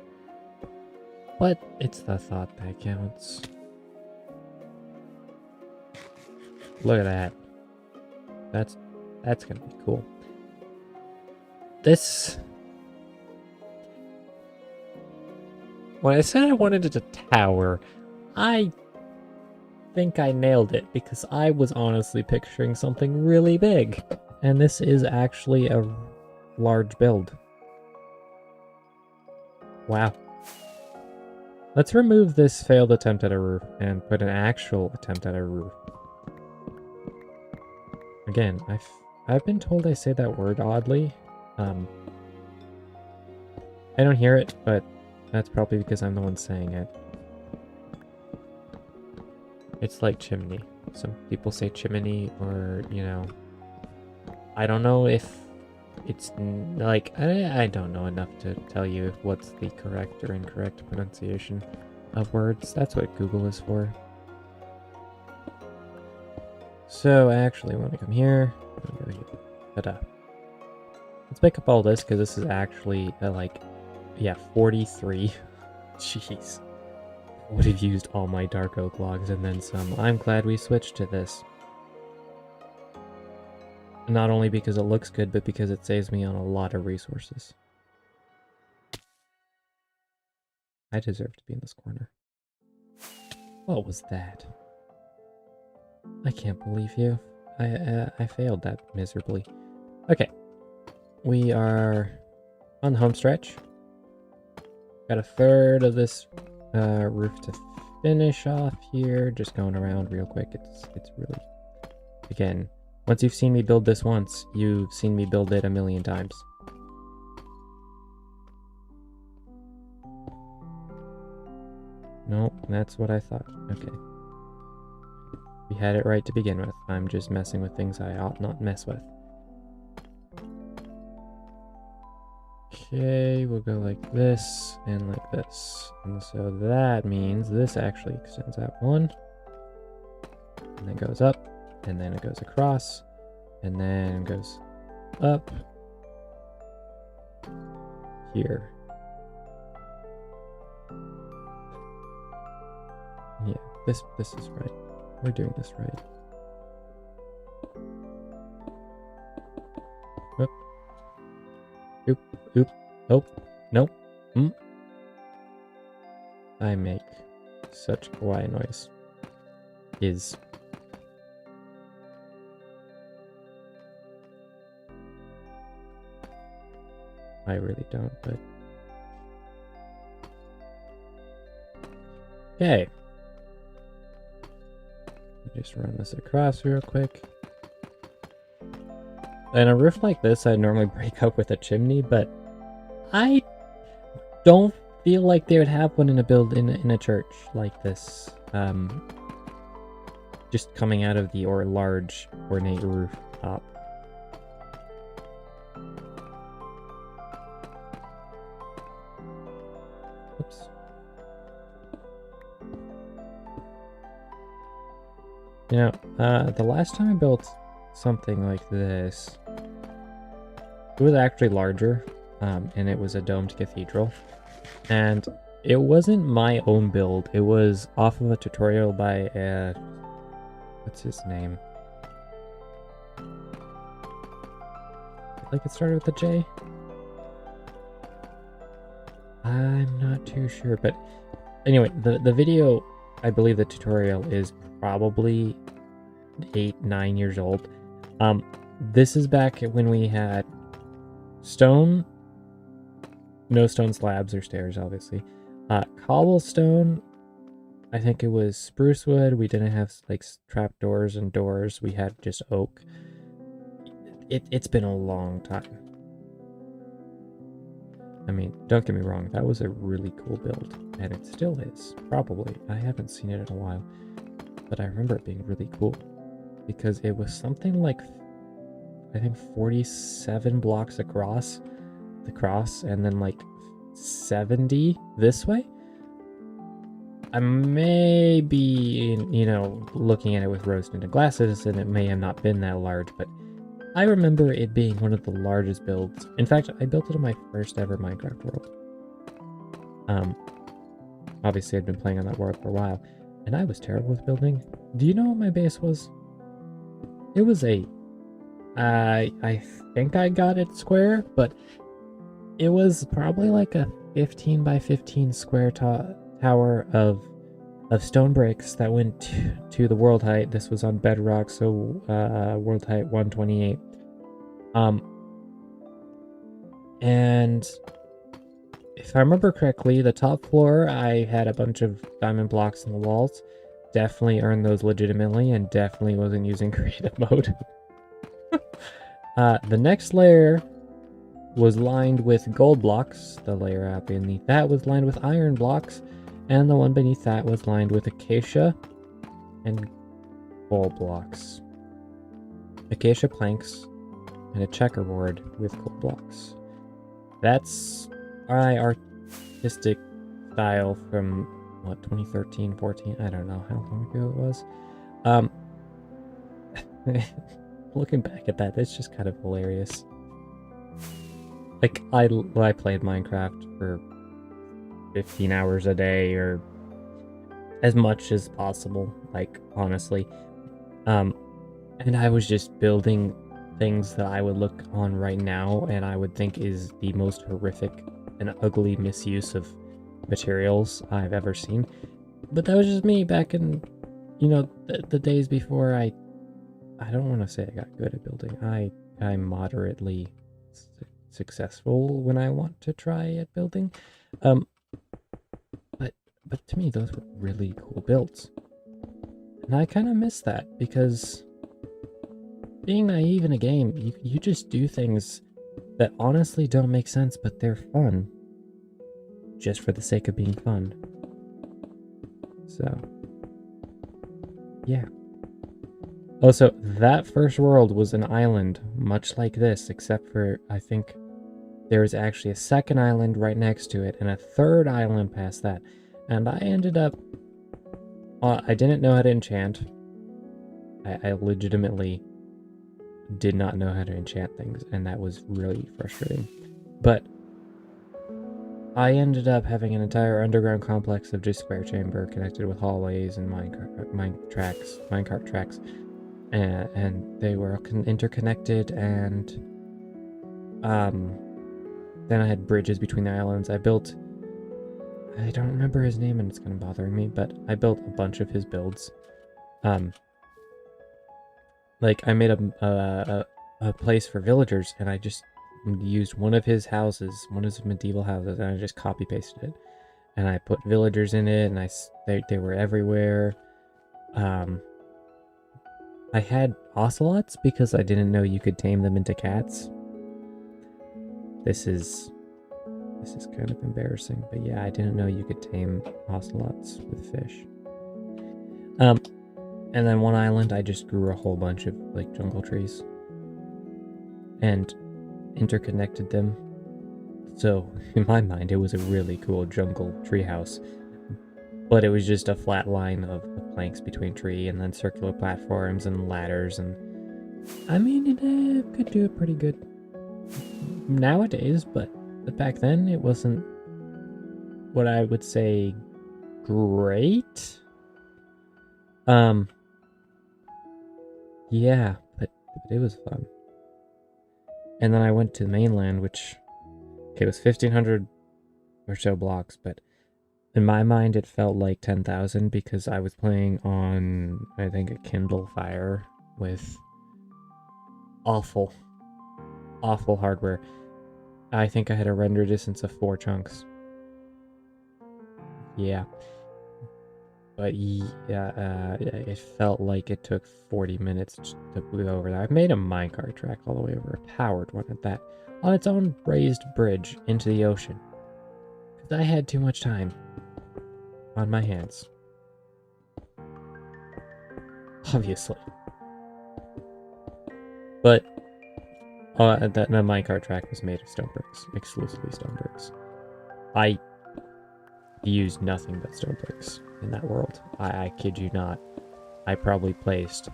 But it's the thought that counts. Look at that. That's gonna be cool. This... When I said I wanted it to tower, I think I nailed it because I was honestly picturing something really big. And this is actually a large build. Wow. Let's remove this failed attempt at a roof and put an actual attempt at a roof. Again, I've been told I say that word oddly. I don't hear it, but that's probably because I'm the one saying it. It's like chimney. Some people say chimney, or, you know, I don't know if it's like, I don't know enough to tell you what's the correct or incorrect pronunciation of words. That's what Google is for. So I actually want to come here. Ta-da. Let's pick up all this because this is actually like, yeah, 43. Jeez. Would have used all my dark oak logs and then some. I'm glad we switched to this. Not only because it looks good, but because it saves me on a lot of resources. I deserve to be in this corner. What was that? I can't believe you. I failed that miserably. Okay. We are on the home stretch. Got a third of this roof to finish off here. Just going around real quick. It's really, again, once you've seen me build this once, you've seen me build it a million times. Nope, that's what I thought. Okay. We had it right to begin with. I'm just messing with things I ought not mess with. Okay, we'll go like this and like this. And so that means this actually extends out one. And then goes up. And then it goes across. And then goes up. Here. Yeah, this is right. We're doing this right. Oop. Oop. Oop. Oh. Nope. I make such kawaii noise. I really don't, but... Okay. Just run this across real quick. And a roof like this, I'd normally break up with a chimney, but I don't feel like they would have one in a church like this. Just coming out of the large ornate rooftop. Oops. You know, the last time I built something like this, it was actually larger, and it was a domed cathedral. And it wasn't my own build. It was off of a tutorial by, what's his name? Like it started with a J? I'm not too sure, but anyway, the video, I believe the tutorial is probably 8-9 years old. This is back when we had stone, no stone slabs or stairs, obviously. Cobblestone, I think it was spruce wood. We didn't have like trap doors and doors. We had just oak. It's been a long time. I mean, don't get me wrong, that was a really cool build, and it still is, probably. I haven't seen it in a while, but I remember it being really cool, because it was something like, I think 47 blocks across the cross, and then like 70 this way. I may be, you know, looking at it with rose-tinted glasses, and it may have not been that large, but I remember it being one of the largest builds. In fact, I built it in my first ever Minecraft world. Obviously I'd been playing on that world for a while, and I was terrible with building. Do you know what my base was? It was I think I got it square, but it was probably like a 15 by 15 square tower of stone bricks that went to the world height. This was on bedrock, so world height 128. And if I remember correctly, the top floor, I had a bunch of diamond blocks in the walls. Definitely earned those legitimately, and definitely wasn't using creative mode. The next layer was lined with gold blocks. The layer beneath that was lined with iron blocks. And the one beneath that was lined with acacia and coal blocks, acacia planks, and a checkerboard with coal blocks. That's my artistic style from, what, 2013, 14? I don't know how long ago it was. Looking back at that, it's just kind of hilarious. Like, I played Minecraft for 15 hours a day, or as much as possible, like, honestly. And I was just building things that I would look on right now and I would think is the most horrific and ugly misuse of materials I've ever seen. But that was just me back in, the days before I don't want to say I got good at building. I'm moderately successful when I want to try at building. But to me, those were really cool builds. And I kind of miss that because being naive in a game, you just do things that honestly don't make sense, but they're fun. Just for the sake of being fun. So, yeah. Also, that first world was an island, much like this, except for, I think, there was actually a second island right next to it, and a third island past that. And I ended up... I didn't know how to enchant. I legitimately did not know how to enchant things, and that was really frustrating. But I ended up having an entire underground complex of just square chamber connected with hallways and minecart tracks, and they were interconnected. And then I had bridges between the islands. I built, I don't remember his name, and it's kind of bothering me, but I built a bunch of his builds. Like, I made a place for villagers, and I just used one of his houses, one of his medieval houses, and I just copy pasted it. And I put villagers in it, and they were everywhere. I had ocelots because I didn't know you could tame them into cats. This is kind of embarrassing, but yeah, I didn't know you could tame ocelots with fish. And then one island, I just grew a whole bunch of, like, jungle trees. And interconnected them. So, in my mind, it was a really cool jungle treehouse. But it was just a flat line of planks between tree, and then circular platforms and ladders, and... I mean, it could do it pretty good nowadays, but back then it wasn't what I would say great. Yeah, but it was fun. And then I went to the mainland, which, okay, it was 1,500 or so blocks, but in my mind it felt like 10,000 because I was playing on, I think, a Kindle Fire with awful hardware. I think I had a render distance of 4 chunks. Yeah. But yeah, it felt like it took 40 minutes to go over that. I made a minecart track all the way over, a powered one at that, on its own raised bridge into the ocean. Because I had too much time on my hands. Obviously. But that minecart track was made of stone bricks, exclusively stone bricks. I used nothing but stone bricks in that world. I kid you not. I probably placed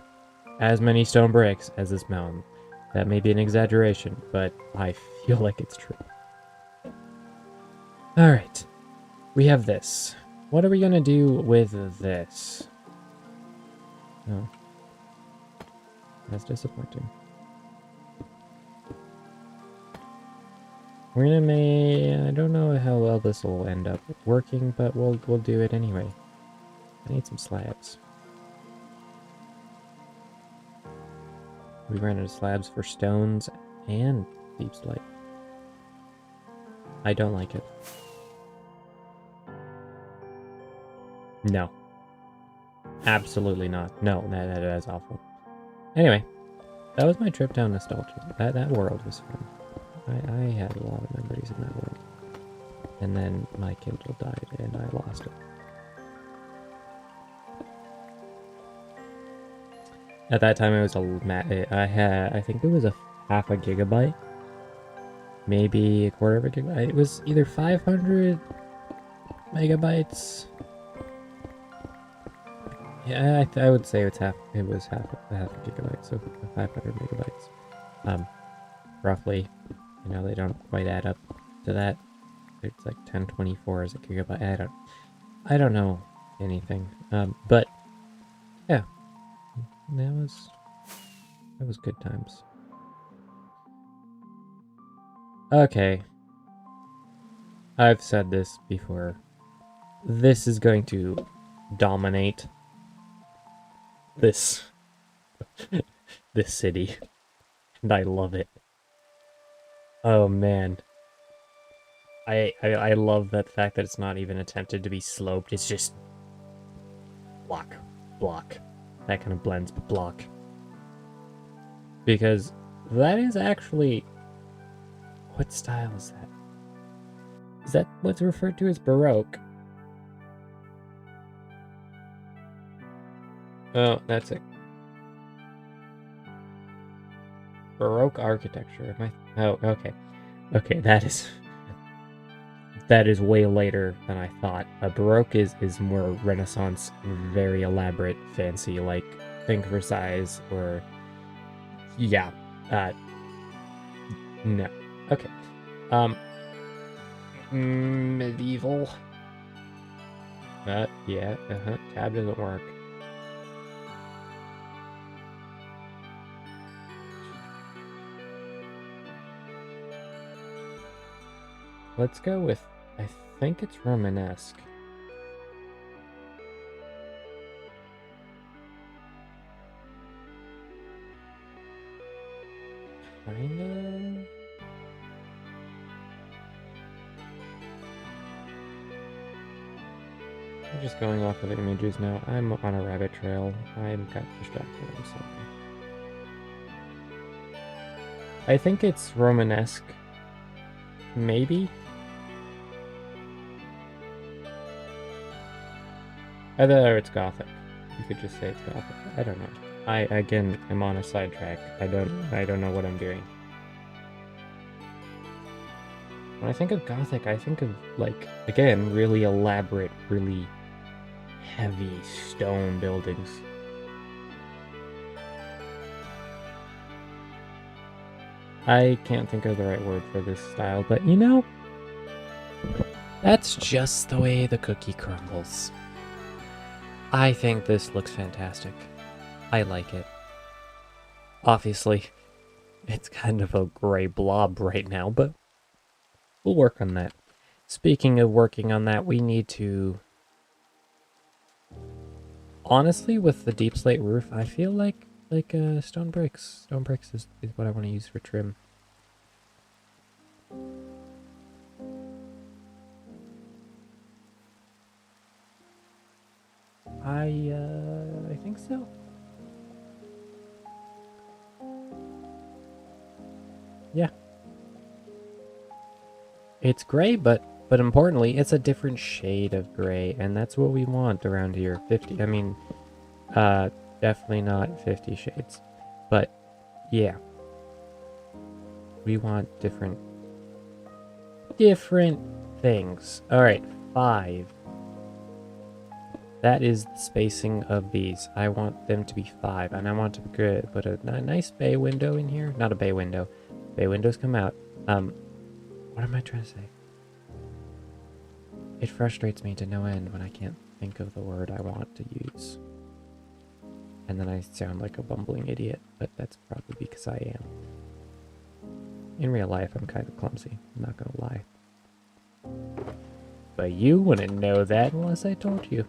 as many stone bricks as this mountain. That may be an exaggeration, but I feel like it's true. Alright. We have this. What are we gonna do with this? Oh. That's disappointing. We're gonna I don't know how well this will end up working, but we'll do it anyway. I need some slabs. We ran out of slabs for stones and deep slate. I don't like it. No. Absolutely not. No, that is awful. Anyway, that was my trip down nostalgia. That world was fun. I had a lot of memories in that world. And then my Kindle died and I lost it. At that time, it was I think it was a half a gigabyte, maybe a quarter of a gigabyte. It was either 500 megabytes. Yeah, I would say it was half a gigabyte, so 500 megabytes. Roughly. They don't quite add up to that. It's like 1024 is a gigabyte. I don't know anything. But yeah, that was good times. Okay. I've said this before. This is going to dominate this this city. And I love it. Oh man. I love that fact that it's not even attempted to be sloped. It's just block, block. That kind of blends, but block. Because that is actually... What style is that? Is that what's referred to as Baroque? Oh, that's it. Baroque architecture. Oh, okay. Okay, that is way later than I thought. Baroque is more Renaissance, very elaborate, fancy, like think Versailles or yeah. No. Okay. Medieval. Yeah. Tab doesn't work. Let's go with, I think it's Romanesque. Kinda. I'm just going off of images now. I'm on a rabbit trail. I'm got distracted. I'm sorry. I think it's Romanesque. Maybe? Either it's Gothic. You could just say it's Gothic. I don't know. Again, I'm on a sidetrack. I don't know what I'm doing. When I think of Gothic, I think of, like, again, really elaborate, really heavy stone buildings. I can't think of the right word for this style, but that's just the way the cookie crumbles. I think this looks fantastic. I like it. Obviously, it's kind of a gray blob right now, but we'll work on that. Speaking of working on that, we need to... Honestly, with the deep slate roof, I feel like stone bricks. Stone bricks is what I want to use for trim. I think so. Yeah. It's gray, but importantly, it's a different shade of gray, and that's what we want around here. 50, I mean, definitely not 50 shades, but yeah. We want different things. All right, 5. That is the spacing of these. I want them to be 5, and I want to put a nice bay window in here. Not a bay window. Bay windows come out. What am I trying to say? It frustrates me to no end when I can't think of the word I want to use. And then I sound like a bumbling idiot, but that's probably because I am. In real life, I'm kind of clumsy. I'm not gonna lie. But you wouldn't know that unless I told you.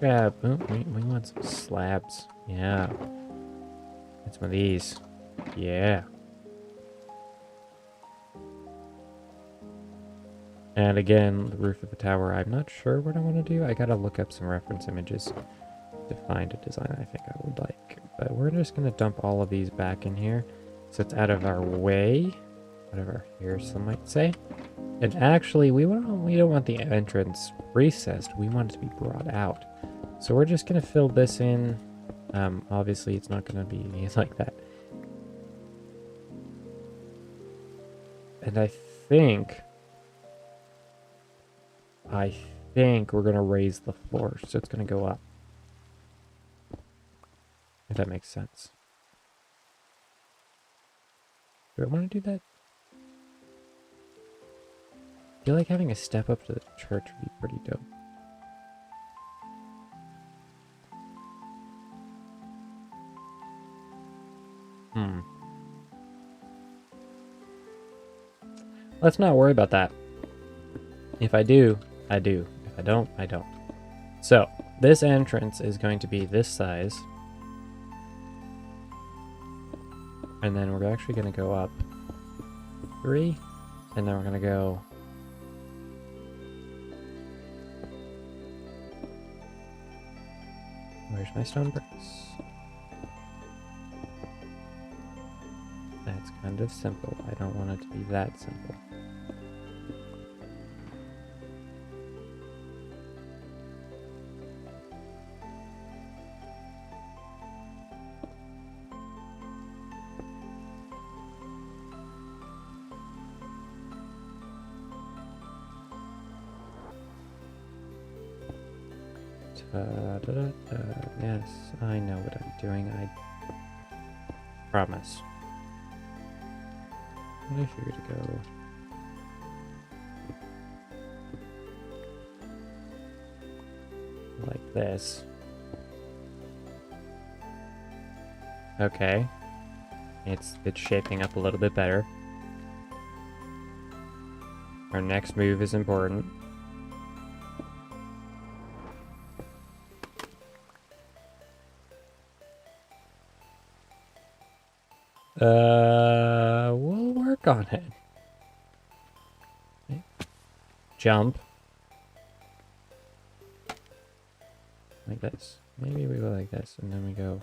Grab. Oh, we want some slabs. Yeah. Get some of these. Yeah. And again, the roof of the tower, I'm not sure what I want to do. I gotta look up some reference images to find a design I think I would like. But we're just gonna dump all of these back in here, so it's out of our way. Out of our hair, some might say. And actually, we don't want the entrance recessed. We want it to be brought out. So we're just going to fill this in. Obviously, it's not going to be like that. And I think we're going to raise the floor, so it's going to go up. If that makes sense. Do I want to do that? I feel like having a step up to the church would be pretty dope. Let's not worry about that. If I do, I do. If I don't, I don't. So, this entrance is going to be this size. And then we're actually going to go up 3. And then we're going to go... Where's my stone bricks? That's kind of simple. I don't want it to be that simple. Yes, I know what I'm doing. I promise. I figured to go. Like this. Okay. It's shaping up a little bit better. Our next move is important. We'll work on it. Okay. Jump. Like this. Maybe we go like this, and then we go...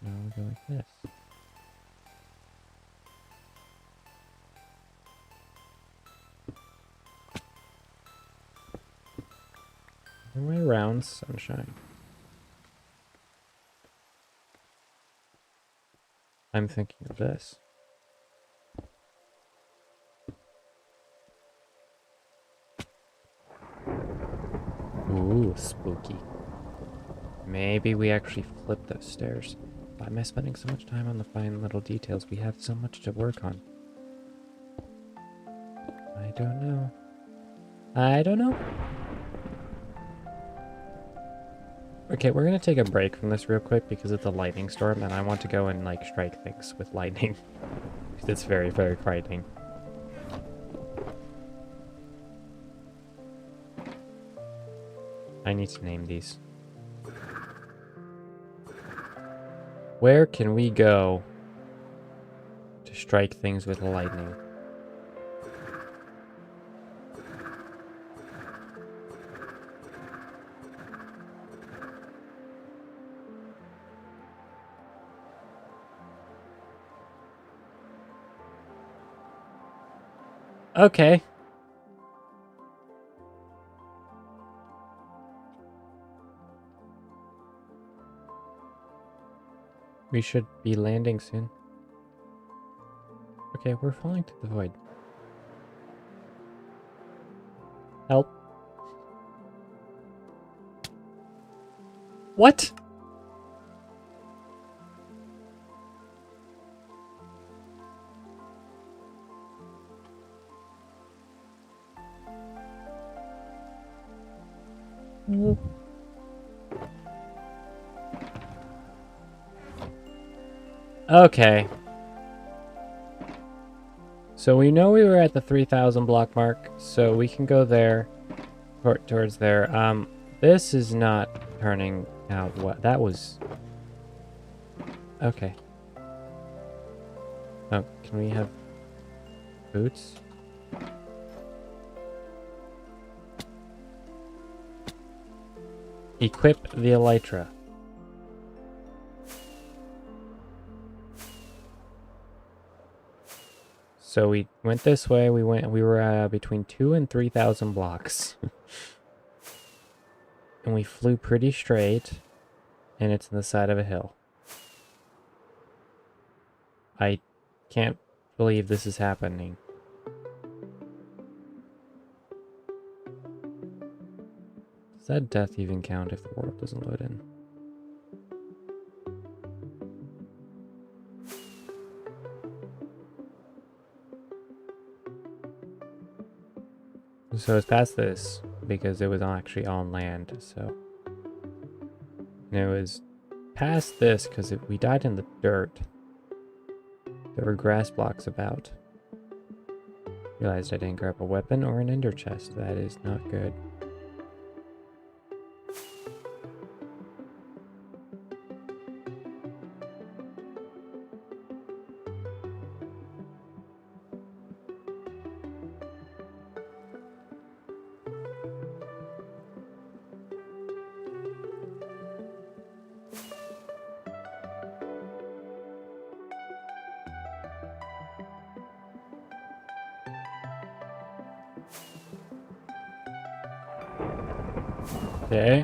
No, we go like this. And way around, sunshine. I'm thinking of this. Ooh, spooky. Maybe we actually flip those stairs. Why am I spending so much time on the fine little details? We have so much to work on. I don't know. I don't know. Okay, we're gonna take a break from this real quick because it's a lightning storm and I want to go and like strike things with lightning. Because it's very, very frightening. I need to name these. Where can we go to strike things with lightning? Okay. We should be landing soon. Okay, we're falling to the void. Help. What? Okay. So we know we were at the 3,000 block mark, so we can go there, towards there. This is not turning out what that was. Okay. Oh, can we have boots? Equip the elytra. So we went this way. We were between 2,000 and 3,000 blocks. and we flew pretty straight, and it's on the side of a hill. I can't believe this is happening. Does that death even count if the world doesn't load in? So it's past this because it was actually on land, so. And it was past this because we died in the dirt. There were grass blocks about. Realized I didn't grab a weapon or an ender chest. That is not good. Okay.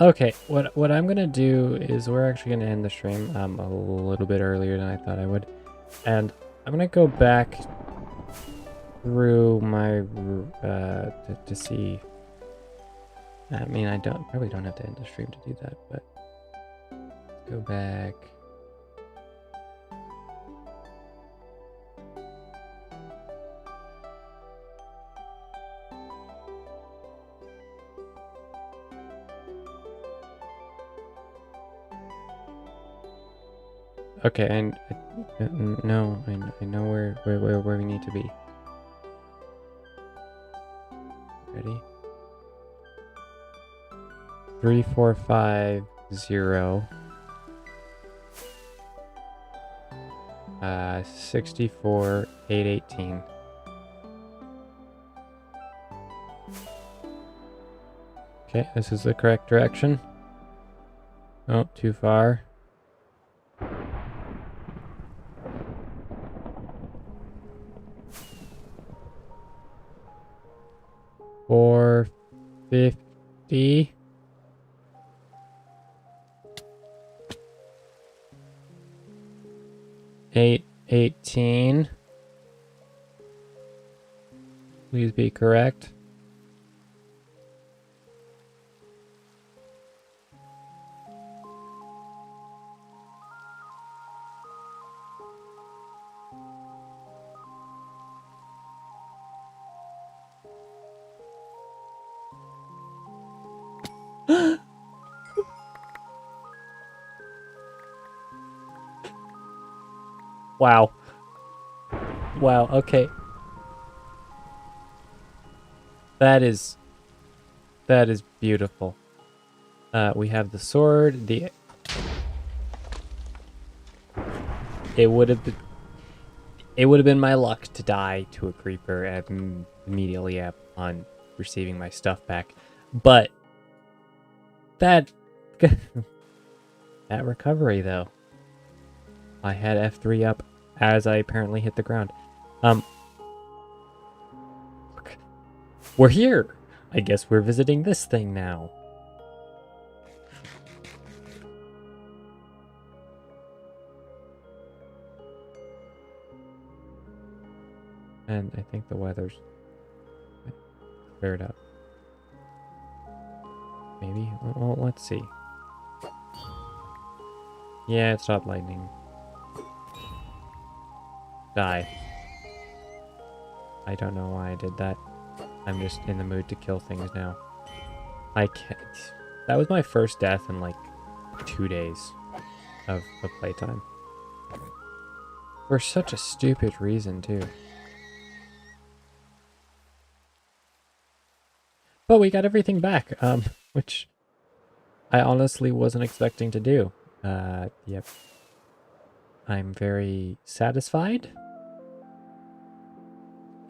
Okay, what I'm gonna do is we're actually gonna end the stream a little bit earlier than I thought I would. And I'm gonna go back through my to see. I mean, I probably don't have to end the stream to do that, but let's go back. Okay, and no, I know where we need to be. Ready? 3450. 64,818. Okay, this is the correct direction. Oh, too far. $450. 818. Please be correct. Wow. Wow, okay. That is beautiful. We have the sword, it would have been my luck to die to a creeper immediately upon receiving my stuff back. But that that recovery though. I had F3 up as I apparently hit the ground. We're here. I guess we're visiting this thing now. And I think the weather's cleared up. Maybe? Well, let's see. Yeah, it stopped lightning. Die. I don't know why I did that. I'm just in the mood to kill things now. I can't. That was my first death in like 2 days of playtime. For such a stupid reason, too. But we got everything back, which I honestly wasn't expecting to do. Yep. I'm very satisfied.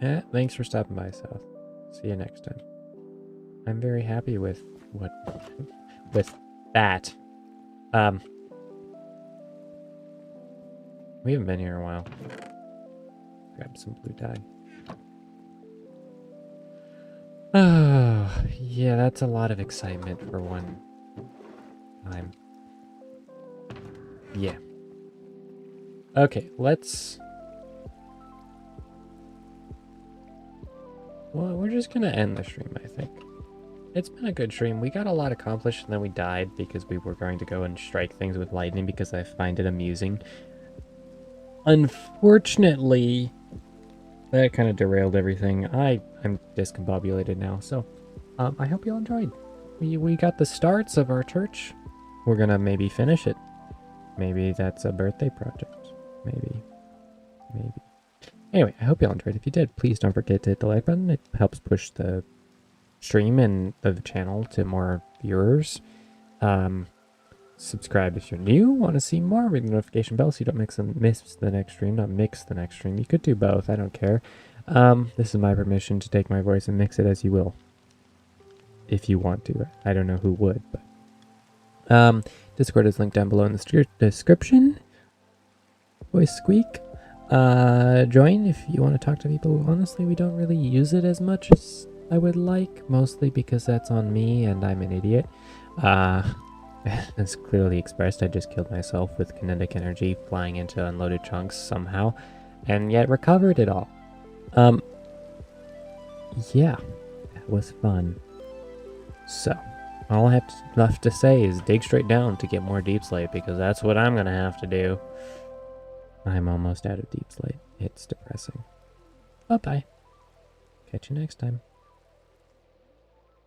Yeah, thanks for stopping by, South. See you next time. I'm very happy with what with that. We haven't been here in a while. Grab some blue dye. Oh, yeah, that's a lot of excitement for one time. Yeah. Okay, let's... Well, we're just gonna end the stream, I think. It's been a good stream. We got a lot accomplished, and then we died because we were going to go and strike things with lightning because I find it amusing. Unfortunately, that kind of derailed everything. I'm discombobulated now, so I hope you all enjoyed. We got the starts of our church. We're gonna maybe finish it. Maybe that's a birthday project. Maybe. Anyway, I hope you all enjoyed. If you did, please don't forget to hit the like button. It helps push the stream and the channel to more viewers. Subscribe if you're new. Want to see more? Ring the notification bell so you don't miss the next stream. Not mix the next stream. You could do both. I don't care. This is my permission to take my voice and mix it as you will. If you want to. I don't know who would, but Discord is linked down below in the description. Voice squeak. Join if you want to talk to people. Honestly, we don't really use it as much as I would like, mostly because that's on me and I'm an idiot. As clearly expressed, I just killed myself with kinetic energy flying into unloaded chunks somehow, and yet recovered it all. Yeah, that was fun. So, all I have left to say is dig straight down to get more deep slate, because that's what I'm gonna have to do. I'm almost out of deep slate. It's depressing. Bye-bye. Catch you next time.